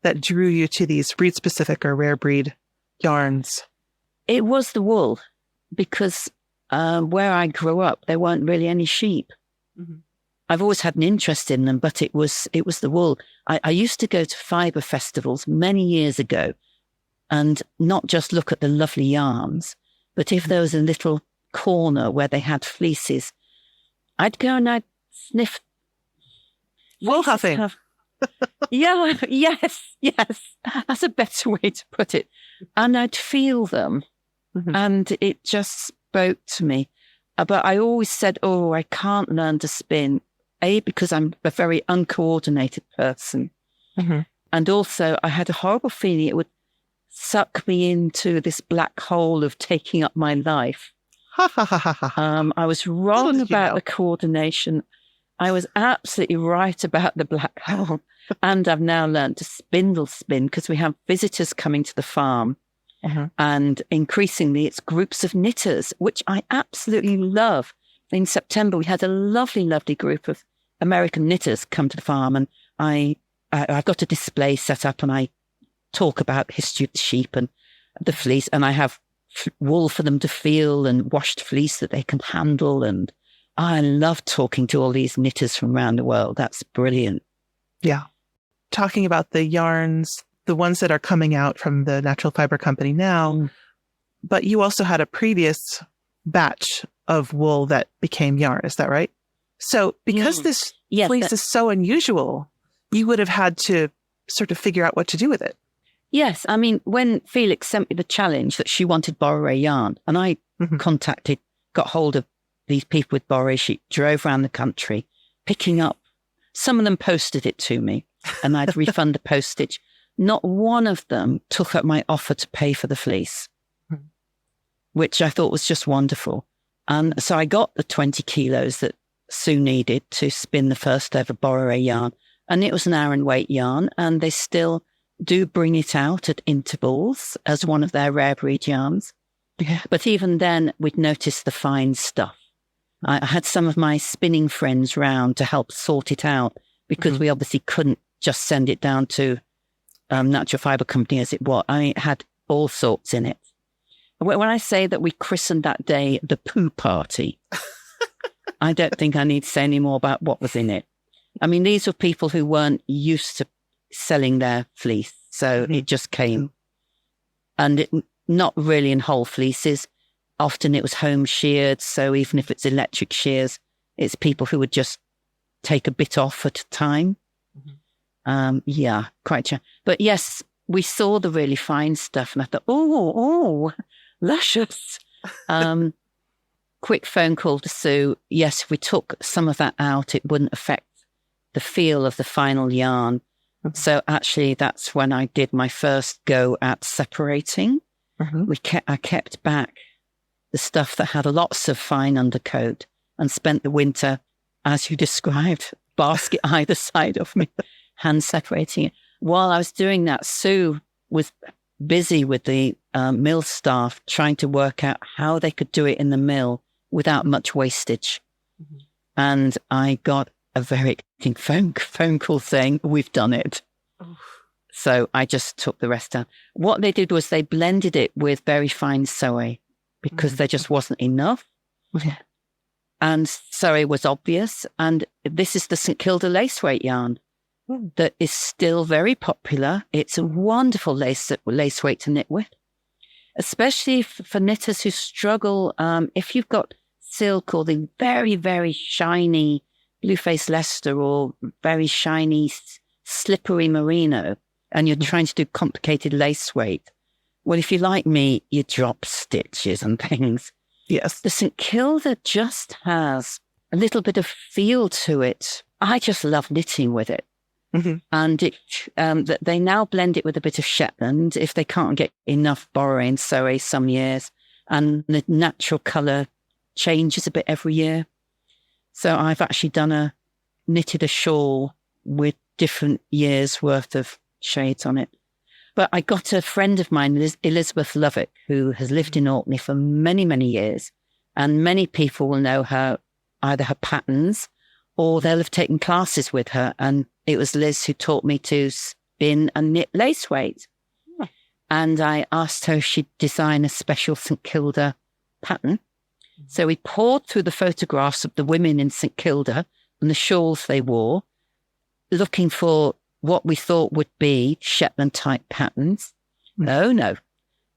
that drew you to these breed-specific or rare breed yarns? It was the wool, because where I grew up, there weren't really any sheep. I've always had an interest in them, but it was the wool. I used to go to fibre festivals many years ago and not just look at the lovely yarns, but if there was a little corner where they had fleeces, I'd go and I'd sniff. Wool huffing. Yeah, yes. That's a better way to put it. And I'd feel them, and it just spoke to me. But I always said, I can't learn to spin. A, because I'm a very uncoordinated person. And also I had a horrible feeling it would suck me into this black hole of taking up my life. I was wrong about the coordination. I was absolutely right about the black hole. And I've now learned to spindle spin, because we have visitors coming to the farm. And increasingly it's groups of knitters, which I absolutely love. In September, we had a lovely, lovely group of American knitters come to the farm, and I've got a display set up, and I talk about the history of the sheep and the fleece, and I have wool for them to feel and washed fleece that they can handle. And I love talking to all these knitters from around the world. That's brilliant. Yeah. Talking about the yarns, the ones that are coming out from the Natural Fiber Company now, but you also had a previous batch of wool that became yarn. Is that right? So because this fleece is so unusual, you would have had to sort of figure out what to do with it. Yes. I mean, when Felix sent me the challenge that she wanted Boreray yarn, and I got hold of these people with Boreray sheep, drove around the country, picking up. Some of them posted it to me, and I'd refund the postage. Not one of them took up my offer to pay for the fleece, which I thought was just wonderful. And so I got the 20 kilos that Sue needed to spin the first ever Boreray yarn. And it was an Aran weight yarn, and they still do bring it out at intervals as one of their rare breed yarns. But even then, we'd noticed the fine stuff. I had some of my spinning friends round to help sort it out, because we obviously couldn't just send it down to Natural Fiber Company as it was. I mean, it had all sorts in it. when I say that we christened that day the poo party, I don't think I need to say any more about what was in it. I mean, these were people who weren't used to selling their fleece. So it just came. And not really in whole fleeces. Often it was home sheared. So even if it's electric shears, it's people who would just take a bit off at a time. Yeah, quite true. But yes, we saw the really fine stuff and I thought, oh, luscious. Quick phone call to Sue. Yes, if we took some of that out, it wouldn't affect the feel of the final yarn. So actually, that's when I did my first go at separating. I kept back the stuff that had lots of fine undercoat and spent the winter, as you described, basket either side of me, hand separating it. While I was doing that, Sue was busy with the mill staff trying to work out how they could do it in the mill without much wastage. And I got a very exciting phone call saying, we've done it. So I just took the rest down. What they did was they blended it with very fine soy because there just wasn't enough. And soy was obvious. And this is the St. Kilda lace weight yarn that is still very popular. It's a wonderful lace weight to knit with, especially for knitters who struggle. If you've got silk or the very, very shiny Blueface Leicester or very shiny slippery merino, and you're trying to do complicated lace weight, well, if you're like me, you drop stitches and things. Yes. The St. Kilda just has a little bit of feel to it. I just love knitting with it. And they now blend it with a bit of Shetland if they can't get enough Boreray and Soy some years. And the natural colour changes a bit every year. So I've actually knitted a shawl with different years worth of shades on it. But I got a friend of mine, Elizabeth Lovick, who has lived in Orkney for many, many years. And many people will know her, either her patterns or they'll have taken classes with her. And it was Liz who taught me to spin and knit lace weight. And I asked her if she'd design a special St. Kilda pattern. So we poured through the photographs of the women in St. Kilda and the shawls they wore, looking for what we thought would be Shetland type patterns. No.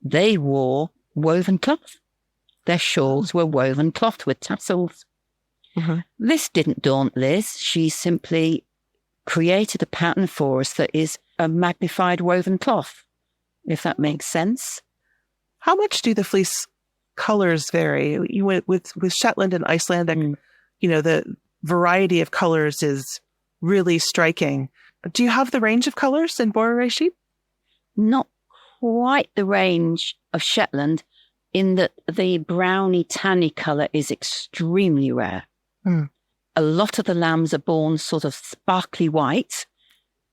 They wore woven cloth. Their shawls were woven cloth with tassels. This didn't daunt Liz. She simply created a pattern for us that is a magnified woven cloth, if that makes sense. How much do the fleece colors vary? You went with Shetland and Icelandic, the variety of colors is really striking. Do you have the range of colors in Boreray sheep? Not quite the range of Shetland, in that the browny tanny colour is extremely rare. A lot of the lambs are born sort of sparkly white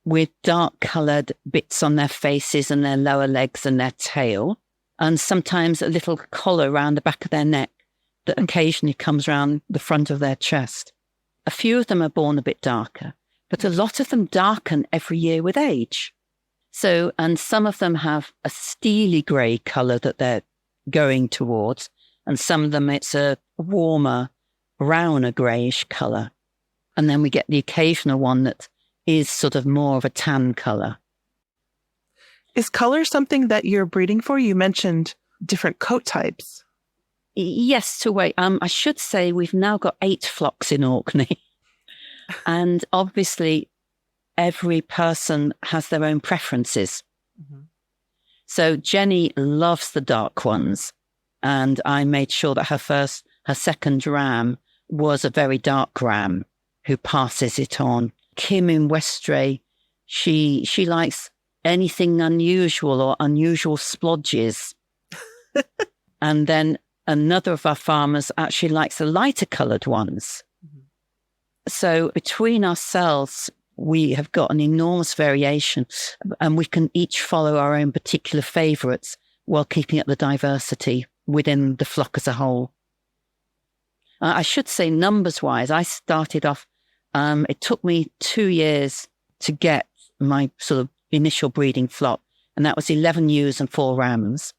with dark coloured bits on their faces and their lower legs and their tail, and sometimes a little collar around the back of their neck that occasionally comes around the front of their chest. A few of them are born a bit darker, but a lot of them darken every year with age. So, and some of them have a steely grey colour that they're going towards, and some of them it's a warmer, browner greyish colour. And then we get the occasional one that is sort of more of a tan colour. Is colour something that you're breeding for? You mentioned different coat types. Yes, I should say we've now got 8 flocks in Orkney. And obviously, every person has their own preferences. So Jenny loves the dark ones. And I made sure that her second ram was a very dark ram who passes it on. Kim in Westray, she likes anything unusual or unusual splodges. And then another of our farmers actually likes the lighter coloured ones. So between ourselves, we have got an enormous variation, and we can each follow our own particular favourites while keeping up the diversity within the flock as a whole. I should say, numbers-wise, I started off, it took me 2 years to get my sort of initial breeding flock, and that was 11 ewes and 4 rams.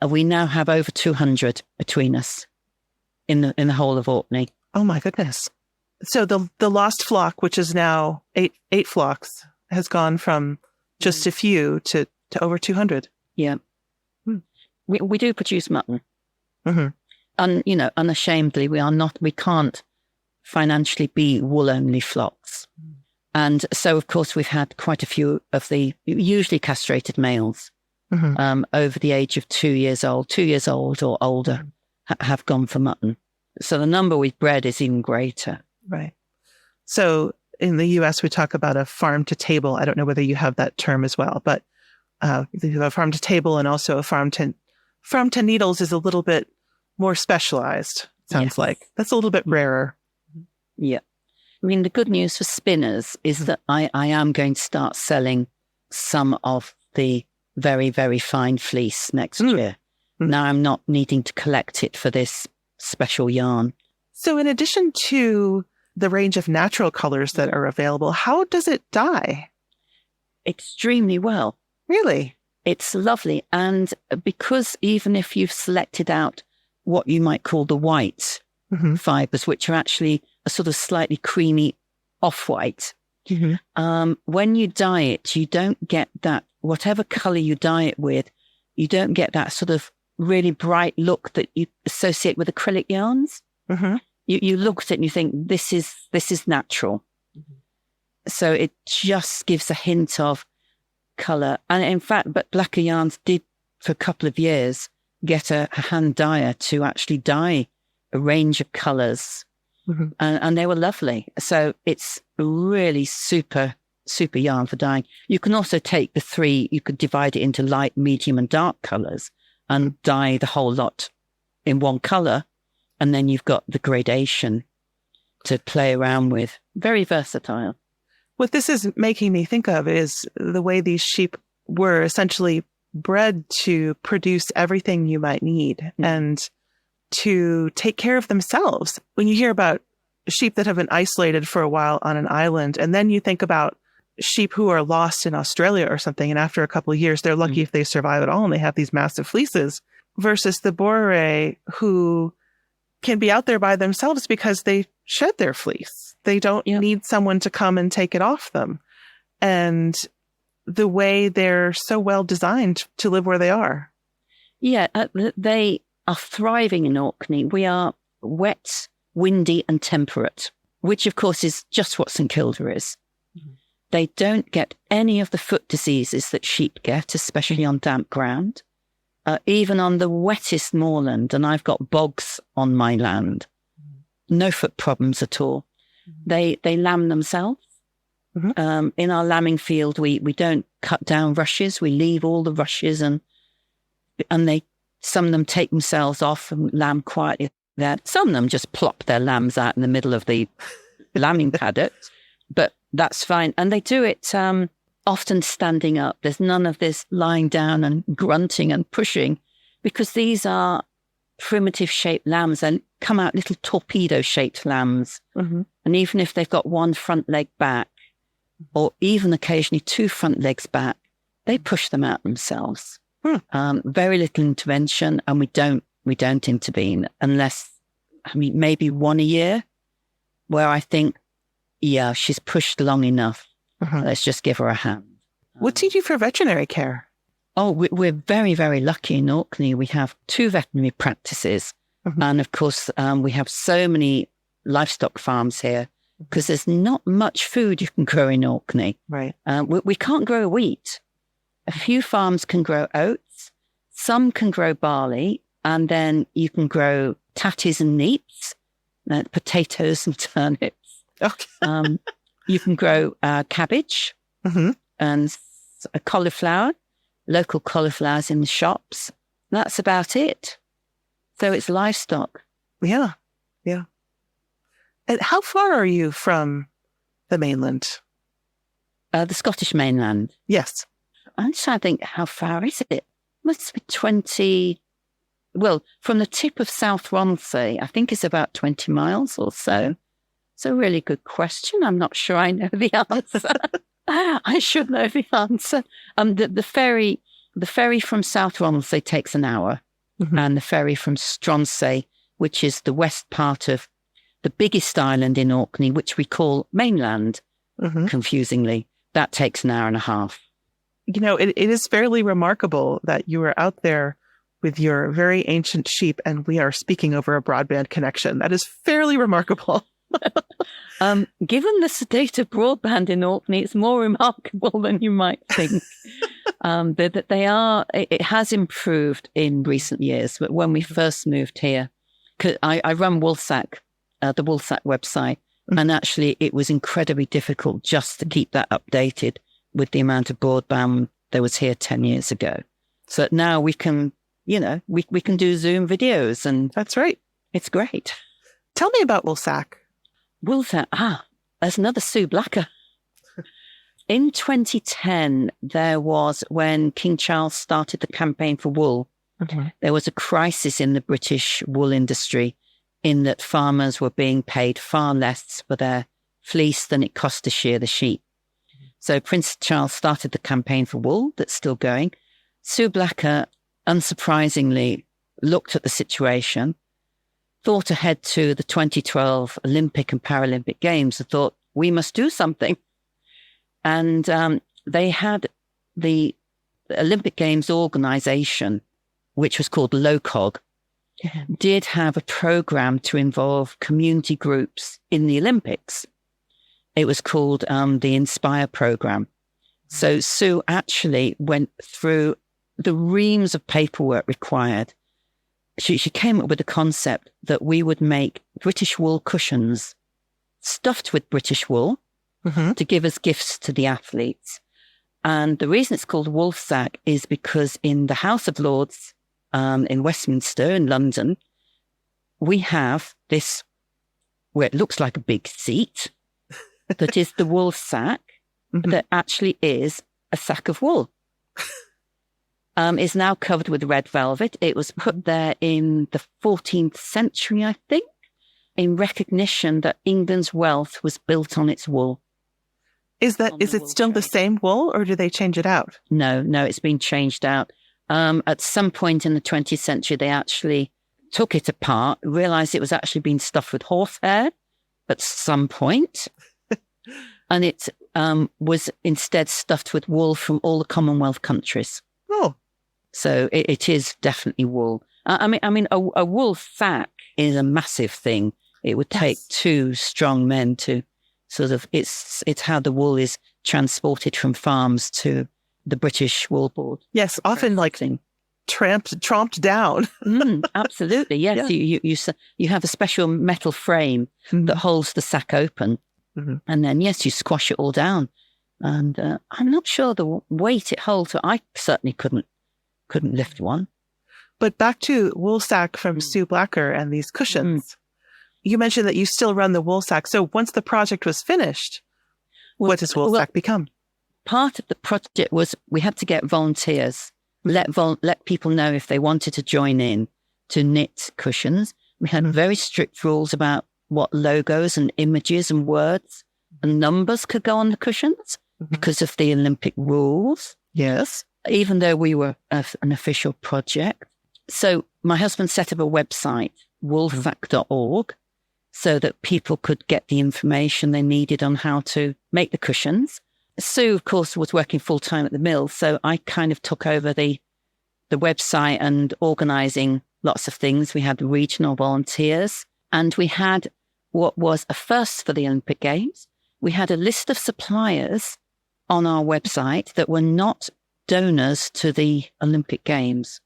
We now have over 200 between us in the whole of Orkney. Oh my goodness. So the lost flock, which is now eight flocks, has gone from just a few to over 200. Yeah. We do produce mutton. Mm-hmm. And, unashamedly, we can't financially be wool-only flocks. And so, of course, we've had quite a few of the usually castrated males over the age of 2 years old or older, have gone for mutton. So the number we've bred is even greater. Right. So in the US, we talk about a farm to table. I don't know whether you have that term as well, but a farm to table and also a farm to needles is a little bit more specialized, sounds like. That's a little bit rarer. Yeah. I mean, the good news for spinners is that I am going to start selling some of the very, very fine fleece next year. Now I'm not needing to collect it for this special yarn. So in addition to the range of natural colors that are available, how does it dye? Extremely well. Really? It's lovely. And because even if you've selected out what you might call the white fibers, which are actually a sort of slightly creamy off-white, when you dye it, you don't get that, whatever color you dye it with, you don't get that sort of really bright look that you associate with acrylic yarns. You look at it and you think, this is natural. So it just gives a hint of color. And in fact, but Blacker Yarns did for a couple of years get a hand dyer to actually dye a range of colors. And they were lovely. So it's a really super yarn for dyeing. You can also take the three, you could divide it into light, medium and dark colors and dye the whole lot in one color. And then you've got the gradation to play around with. Very versatile. What this is making me think of is the way these sheep were essentially bred to produce everything you might need and to take care of themselves. When you hear about sheep that have been isolated for a while on an island, and then you think about sheep who are lost in Australia or something, and after a couple of years, they're lucky if they survive at all and they have these massive fleeces, versus the Boreray who can be out there by themselves because they shed their fleece. They don't need someone to come and take it off them. And the way they're so well designed to live where they are. Yeah, they are thriving in Orkney. We are wet, windy and temperate, which of course is just what St Kilda is. They don't get any of the foot diseases that sheep get, especially on damp ground. Even on the wettest moorland, and I've got bogs on my land, no foot problems at all. They lamb themselves. In our lambing field, we don't cut down rushes. We leave all the rushes and some of them take themselves off and lamb quietly there. Some of them just plop their lambs out in the middle of the lambing paddock, but that's fine. And they do it often standing up. There's none of this lying down and grunting and pushing, because these are primitive shaped lambs and come out little torpedo shaped lambs. And even if they've got one front leg back, or even occasionally two front legs back, they push them out themselves. Very little intervention, and we don't intervene unless, maybe one a year, where I think, yeah, she's pushed long enough. Let's just give her a hand. What do you do for veterinary care? Oh, we're very, very lucky in Orkney. We have 2 veterinary practices. And of course, we have so many livestock farms here because there's not much food you can grow in Orkney. Right. We can't grow wheat. A few farms can grow oats. Some can grow barley. And then you can grow tatties and neeps, potatoes and turnips. Okay. You can grow cabbage and a cauliflower, local cauliflowers in the shops. That's about it. So it's livestock. Yeah. Yeah. And how far are you from the mainland? The Scottish mainland. Yes. I'm trying to think, how far is it? Must be 20. Well, from the tip of South Romsey, I think it's about 20 miles or so. It's a really good question. I'm not sure I know the answer. I should know the answer. The ferry from South Romsey takes an hour. and the ferry from Stronsay, which is the west part of the biggest island in Orkney, which we call mainland, confusingly. That takes an hour and a half. You know, it is fairly remarkable that you are out there with your very ancient sheep and we are speaking over a broadband connection. That is fairly remarkable. Given the state of broadband in Orkney, it's more remarkable than you might think. It has improved in recent years, but when we first moved here, I run Woolsack, the Woolsack website, and actually it was incredibly difficult just to keep that updated with the amount of broadband there was here 10 years ago. So now we can, we can do Zoom videos, and that's right. It's great. Tell me about Woolsack. Woolsack, there's another Sue Blacker. In 2010, there was when King Charles started the campaign for wool. There was a crisis in the British wool industry in that farmers were being paid far less for their fleece than it cost to shear the sheep. So Prince Charles started the campaign for wool that's still going. Sue Blacker, unsurprisingly, looked at the situation, thought ahead to the 2012 Olympic and Paralympic Games and thought, we must do something. And they had the Olympic Games organization, which was called LOCOG, did have a program to involve community groups in the Olympics. It was called the Inspire program. So Sue actually went through the reams of paperwork required. She came up with the concept that we would make British wool cushions stuffed with British wool to give as gifts to the athletes. And the reason it's called Woolsack is because in the House of Lords in Westminster in London, we have this where it looks like a big seat that is the wool sack that actually is a sack of wool. Is now covered with red velvet. It was put there in the 14th century, I think, in recognition that England's wealth was built on its wool. Is it still the same wool, or do they change it out? No, it's been changed out. At some point in the 20th century, they actually took it apart, realized it was actually being stuffed with horsehair at some point, and it was instead stuffed with wool from all the Commonwealth countries. Oh. So it is definitely wool. I mean, a wool sack is a massive thing. It would take two strong men to sort of, it's how the wool is transported from farms to the British Wool Board. Yes, often like tromped down. Absolutely, yes. Yeah. You have a special metal frame that holds the sack open. And then, yes, you squash it all down. And I'm not sure the weight it holds. I certainly couldn't lift one. But back to Woolsack from Sue Blacker and these cushions. You mentioned that you still run the Woolsack. So once the project was finished, what does Woolsack become? Part of the project was we had to get volunteers, let people know if they wanted to join in to knit cushions. We had very strict rules about what logos and images and words and numbers could go on the cushions because of the Olympic rules. Yes. Even though we were an official project. So my husband set up a website, woolsack.org, so that people could get the information they needed on how to make the cushions. Sue, of course, was working full-time at the mill, so I kind of took over the website and organising lots of things. We had regional volunteers, and we had what was a first for the Olympic Games. We had a list of suppliers on our website that were not donors to the Olympic Games.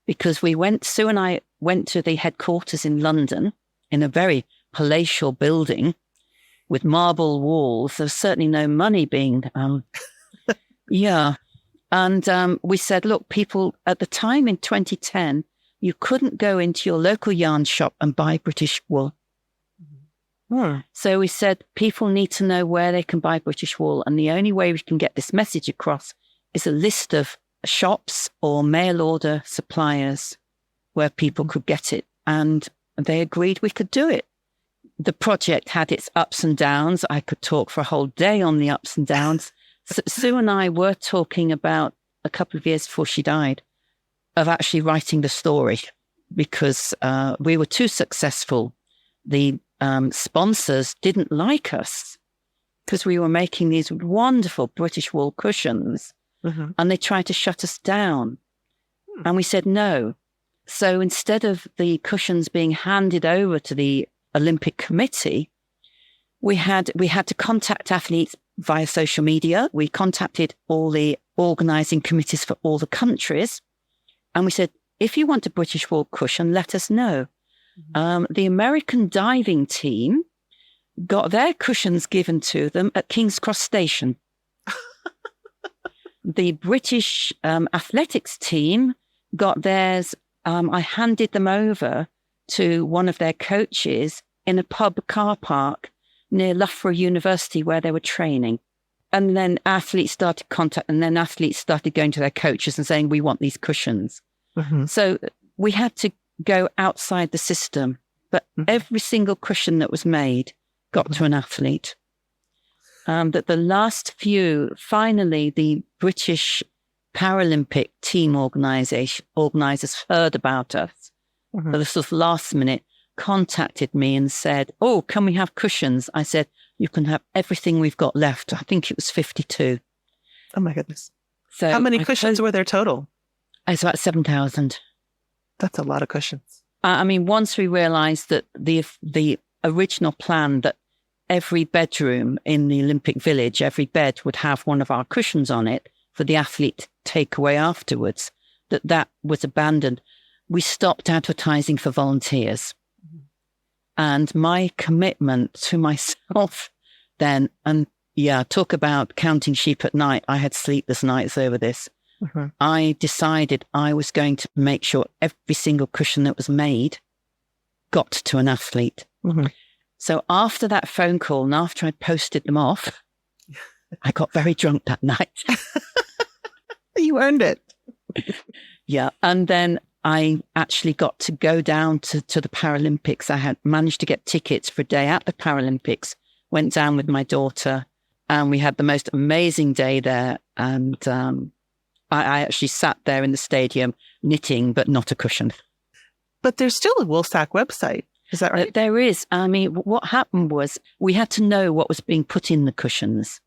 Because Sue and I went to the headquarters in London in a very palatial building with marble walls. There's certainly no money being, And we said, look, people, at the time in 2010, you couldn't go into your local yarn shop and buy British wool. So we said, people need to know where they can buy British wool. And the only way we can get this message across is a list of shops or mail order suppliers where people could get it. And they agreed we could do it. The project had its ups and downs. I could talk for a whole day on the ups and downs. Sue and I were talking about a couple of years before she died, of actually writing the story because we were too successful. The sponsors didn't like us because we were making these wonderful British wool cushions, and they tried to shut us down. And we said no. So instead of the cushions being handed over to the Olympic Committee, we had to contact athletes via social media. We contacted all the organising committees for all the countries. And we said, if you want a British wool cushion, let us know. The American diving team got their cushions given to them at King's Cross Station. The British athletics team got theirs. I handed them over to one of their coaches in a pub car park near Loughborough University where they were training. And then athletes started going to their coaches and saying, we want these cushions. So we had to go outside the system, but every single cushion that was made got to an athlete. That the last few, finally, the British Paralympic team organisers heard about us. But the sort of last minute contacted me and said, oh, can we have cushions? I said, you can have everything we've got left. I think it was 52. Oh my goodness. So how many cushions were there total? It's about 7,000. That's a lot of cushions. I mean, once we realised that the original plan that every bedroom in the Olympic Village, every bed would have one of our cushions on it for the athlete to take away afterwards, that was abandoned. We stopped advertising for volunteers. And my commitment to myself then, and talk about counting sheep at night. I had sleepless nights over this. I decided I was going to make sure every single cushion that was made got to an athlete. So after that phone call and after I posted them off, I got very drunk that night. You earned it. Yeah. And then I actually got to go down to the Paralympics. I had managed to get tickets for a day at the Paralympics, went down with my daughter, and we had the most amazing day there. And I actually sat there in the stadium knitting, but not a cushion. But there's still a Woolsack website. Is that right? There is. I mean, what happened was we had to know what was being put in the cushions.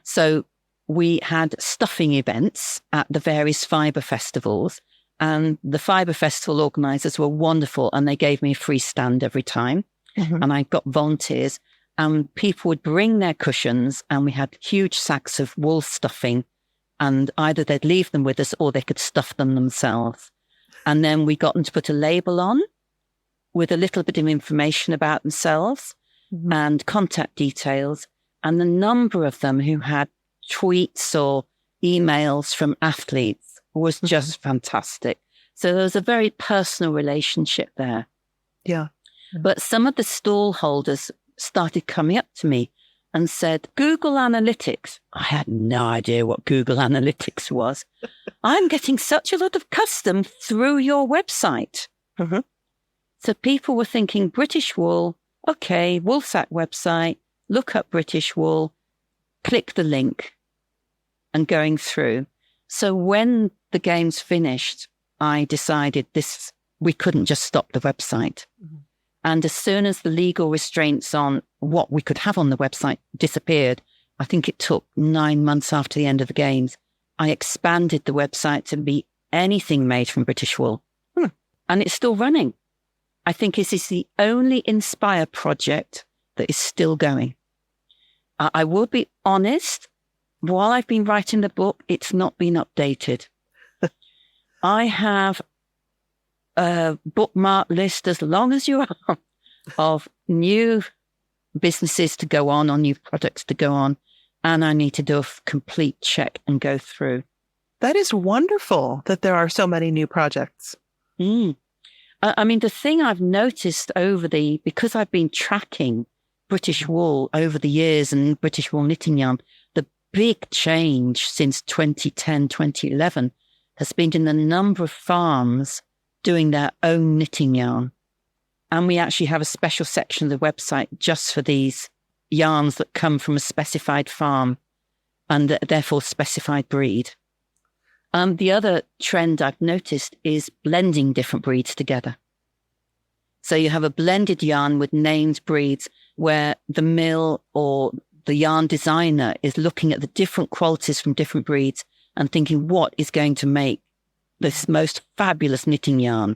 So we had stuffing events at the various fibre festivals. And the fibre festival organisers were wonderful, and they gave me a free stand every time. And I got volunteers, and people would bring their cushions, and we had huge sacks of wool stuffing, and either they'd leave them with us or they could stuff them themselves. And then we got them to put a label on with a little bit of information about themselves and contact details. And the number of them who had tweets or emails from athletes was just fantastic. So there was a very personal relationship there. Yeah. But some of the stall holders started coming up to me and said, Google Analytics. I had no idea what Google Analytics was. I'm getting such a lot of custom through your website. So people were thinking British wool, okay, Woolsack website, look up British wool, click the link and going through. So when the games finished, I decided we couldn't just stop the website. And as soon as the legal restraints on what we could have on the website disappeared, I think it took 9 months after the end of the games, I expanded the website to be anything made from British wool. And it's still running. I think this is the only Inspire project that is still going. I will be honest, while I've been writing the book, it's not been updated. I have a bookmark list as long as you are of new businesses to go on or new products to go on. And I need to do a complete check and go through. That is wonderful that there are so many new projects. I mean, the thing I've noticed because I've been tracking British wool over the years and British wool knitting yarn, the big change since 2010, 2011 has been in the number of farms doing their own knitting yarn. And we actually have a special section of the website just for these yarns that come from a specified farm and therefore specified breed. The other trend I've noticed is blending different breeds together. So you have a blended yarn with named breeds where the mill or the yarn designer is looking at the different qualities from different breeds and thinking what is going to make this most fabulous knitting yarn.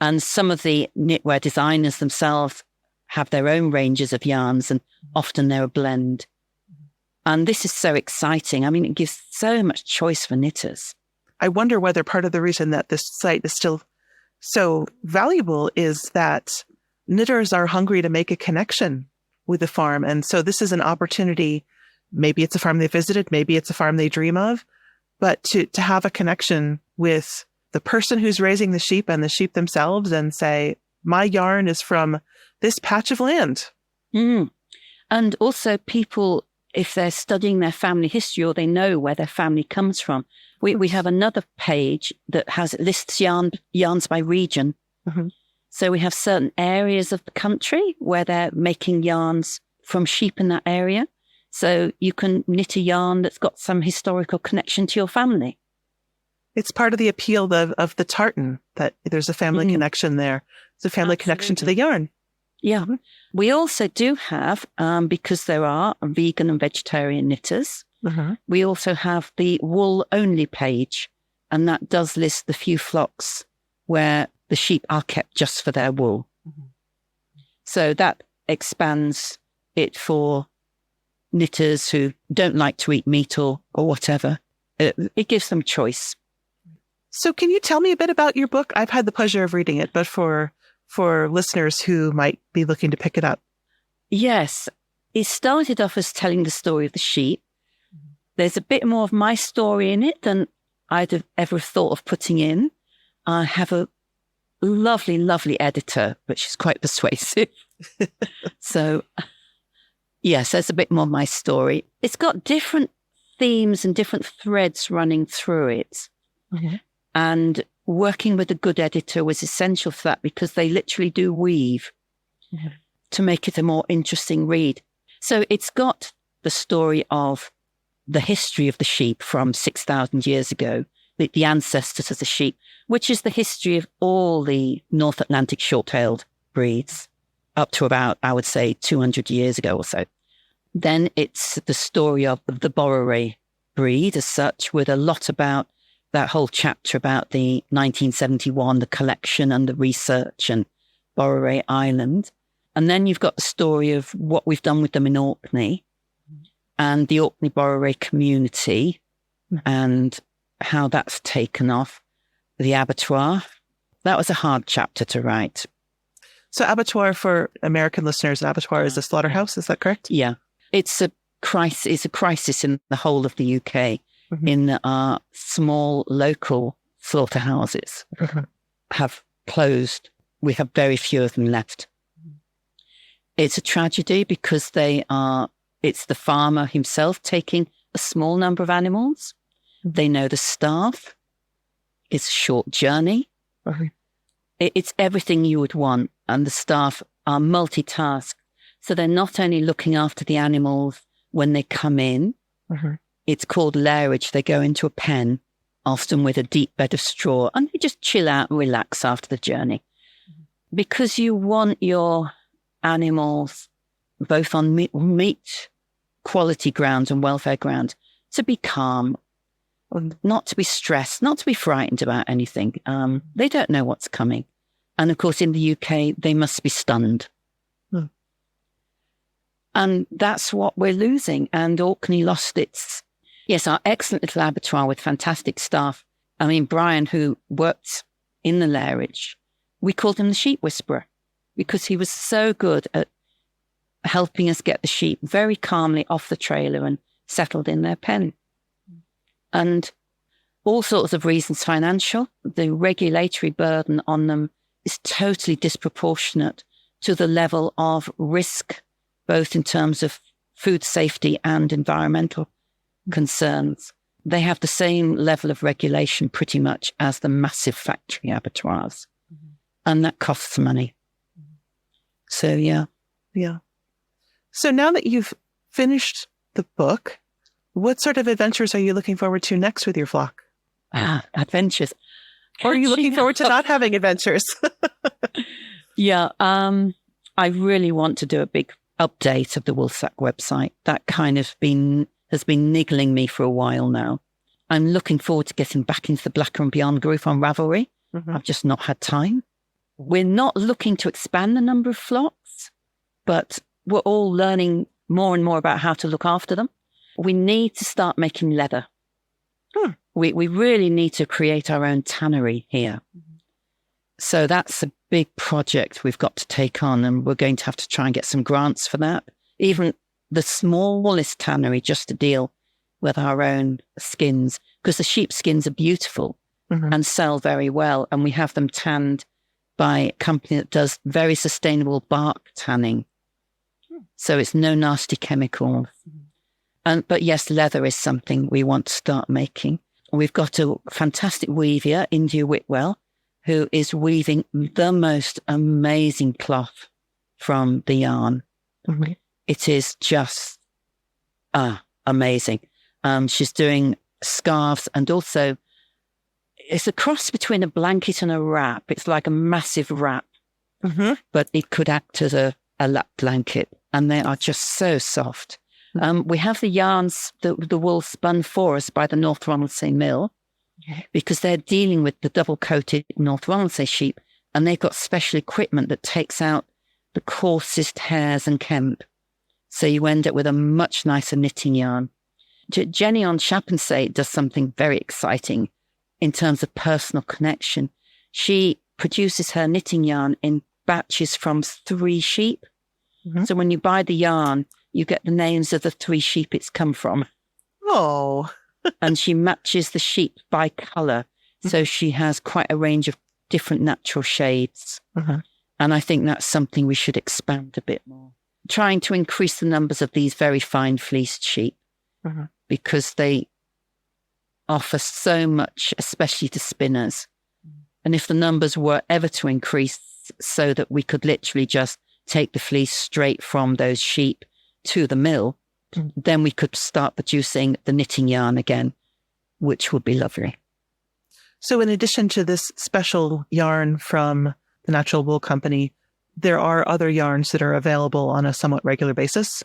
And some of the knitwear designers themselves have their own ranges of yarns, and often they're a blend. And this is so exciting. I mean, it gives so much choice for knitters. I wonder whether part of the reason that this site is still so valuable is that knitters are hungry to make a connection with the farm. And so this is an opportunity. Maybe it's a farm they visited, maybe it's a farm they dream of, but to have a connection with the person who's raising the sheep and the sheep themselves and say, my yarn is from this patch of land. Mm. And also people, if they're studying their family history or they know where their family comes from, we have another page that lists yarns by region. Mm-hmm. So we have certain areas of the country where they're making yarns from sheep in that area. So you can knit a yarn that's got some historical connection to your family. It's part of the appeal of the tartan, that there's a family connection there. It's a family connection to the yarn. Yeah. We also do have, because there are vegan and vegetarian knitters, we also have the wool only page, and that does list the few flocks where the sheep are kept just for their wool. So that expands it for knitters who don't like to eat meat or whatever. It gives them choice. So can you tell me a bit about your book? I've had the pleasure of reading it, but for listeners who might be looking to pick it up. Yes. It started off as telling the story of the sheep. There's a bit more of my story in it than I'd have ever thought of putting in. I have a lovely, lovely editor, but she's quite persuasive. So, yes, there's a bit more of my story. It's got different themes and different threads running through it. And working with a good editor was essential for that, because they literally do weave to make it a more interesting read. So it's got the story of the history of the sheep from 6,000 years ago, the ancestors of the sheep, which is the history of all the North Atlantic short-tailed breeds up to about, I would say, 200 years ago or so. Then it's the story of the Boreray breed as such, with a lot about that whole chapter about the 1971, the collection and the research and Boreray Island. And then you've got the story of what we've done with them in Orkney and the Orkney Boreray community and how that's taken off. The abattoir. That was a hard chapter to write. So abattoir, for American listeners, an abattoir is a slaughterhouse, is that correct? Yeah. It's a crisis in the whole of the UK. In our small local slaughterhouses have closed. We have very few of them left. It's a tragedy because it's the farmer himself taking a small number of animals. They know the staff. It's a short journey. It's everything you would want. And the staff are multitasked. So they're not only looking after the animals when they come in. It's called lairage. They go into a pen, often with a deep bed of straw, and they just chill out and relax after the journey. Because you want your animals, both on meat quality grounds and welfare grounds, to be calm, not to be stressed, not to be frightened about anything. They don't know what's coming. And of course, in the UK, they must be stunned. And that's what we're losing. And Orkney lost our excellent little abattoir with fantastic staff. I mean, Brian, who worked in the lairage, we called him the sheep whisperer because he was so good at helping us get the sheep very calmly off the trailer and settled in their pen. And all sorts of reasons, financial, the regulatory burden on them is totally disproportionate to the level of risk, both in terms of food safety and environmental concerns. They have the same level of regulation pretty much as the massive factory abattoirs. And that costs money. So, yeah. Yeah. So now that you've finished the book, what sort of adventures are you looking forward to next with your flock? Adventures. Or are you looking forward to not having adventures? Yeah. I really want to do a big update of the Woolsack website. That kind of has been niggling me for a while now. I'm looking forward to getting back into the Blacker and Beyond group on Ravelry. I've just not had time. We're not looking to expand the number of flocks, but we're all learning more and more about how to look after them. We need to start making leather. We really need to create our own tannery here. So that's a big project we've got to take on, and we're going to have to try and get some grants for that. Even the smallest tannery, just to deal with our own skins, because the sheep skins are beautiful and sell very well. And we have them tanned by a company that does very sustainable bark tanning. So it's no nasty chemicals. But yes, leather is something we want to start making. We've got a fantastic weaver, India Whitwell, who is weaving the most amazing cloth from the yarn. It is just amazing. She's doing scarves, and also it's a cross between a blanket and a wrap. It's like a massive wrap, but it could act as a lap blanket, and they are just so soft. We have the yarns, the wool spun for us by the North Ronaldsay mill, because they're dealing with the double-coated North Ronaldsay sheep, and they've got special equipment that takes out the coarsest hairs and kemp. So you end up with a much nicer knitting yarn. Jenny on Chappensay does something very exciting in terms of personal connection. She produces her knitting yarn in batches from 3 sheep. So when you buy the yarn, you get the names of the 3 sheep it's come from. Oh. And she matches the sheep by colour. So she has quite a range of different natural shades. And I think that's something we should expand a bit more. Trying to increase the numbers of these very fine fleeced sheep, because they offer so much, especially to spinners. And if the numbers were ever to increase so that we could literally just take the fleece straight from those sheep to the mill, then we could start producing the knitting yarn again, which would be lovely. So in addition to this special yarn from the Natural Wool Company, there are other yarns that are available on a somewhat regular basis?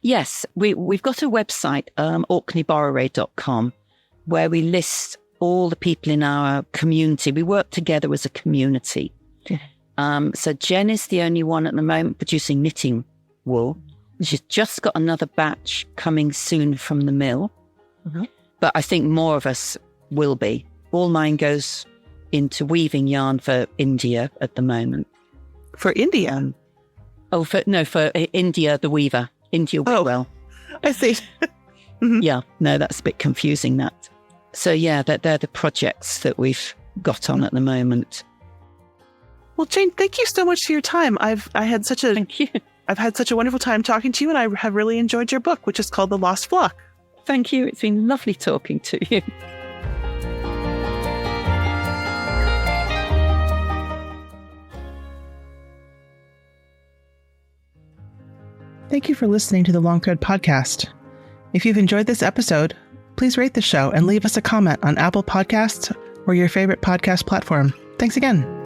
Yes, we've got a website, orkneyboreray.com, where we list all the people in our community. We work together as a community. So Jen is the only one at the moment producing knitting wool. She's just got another batch coming soon from the mill. But I think more of us will be. All mine goes into weaving yarn for India at the moment. For India? For India, the weaver. India Whitwell. I see. Yeah, no, that's a bit confusing, that. So yeah, they're the projects that we've got on at the moment. Well, Jane, thank you so much for your time. Thank you. I've had such a wonderful time talking to you, and I have really enjoyed your book, which is called The Lost Flock. Thank you. It's been lovely talking to you. Thank you for listening to the Long Thread Podcast. If you've enjoyed this episode, please rate the show and leave us a comment on Apple Podcasts or your favorite podcast platform. Thanks again.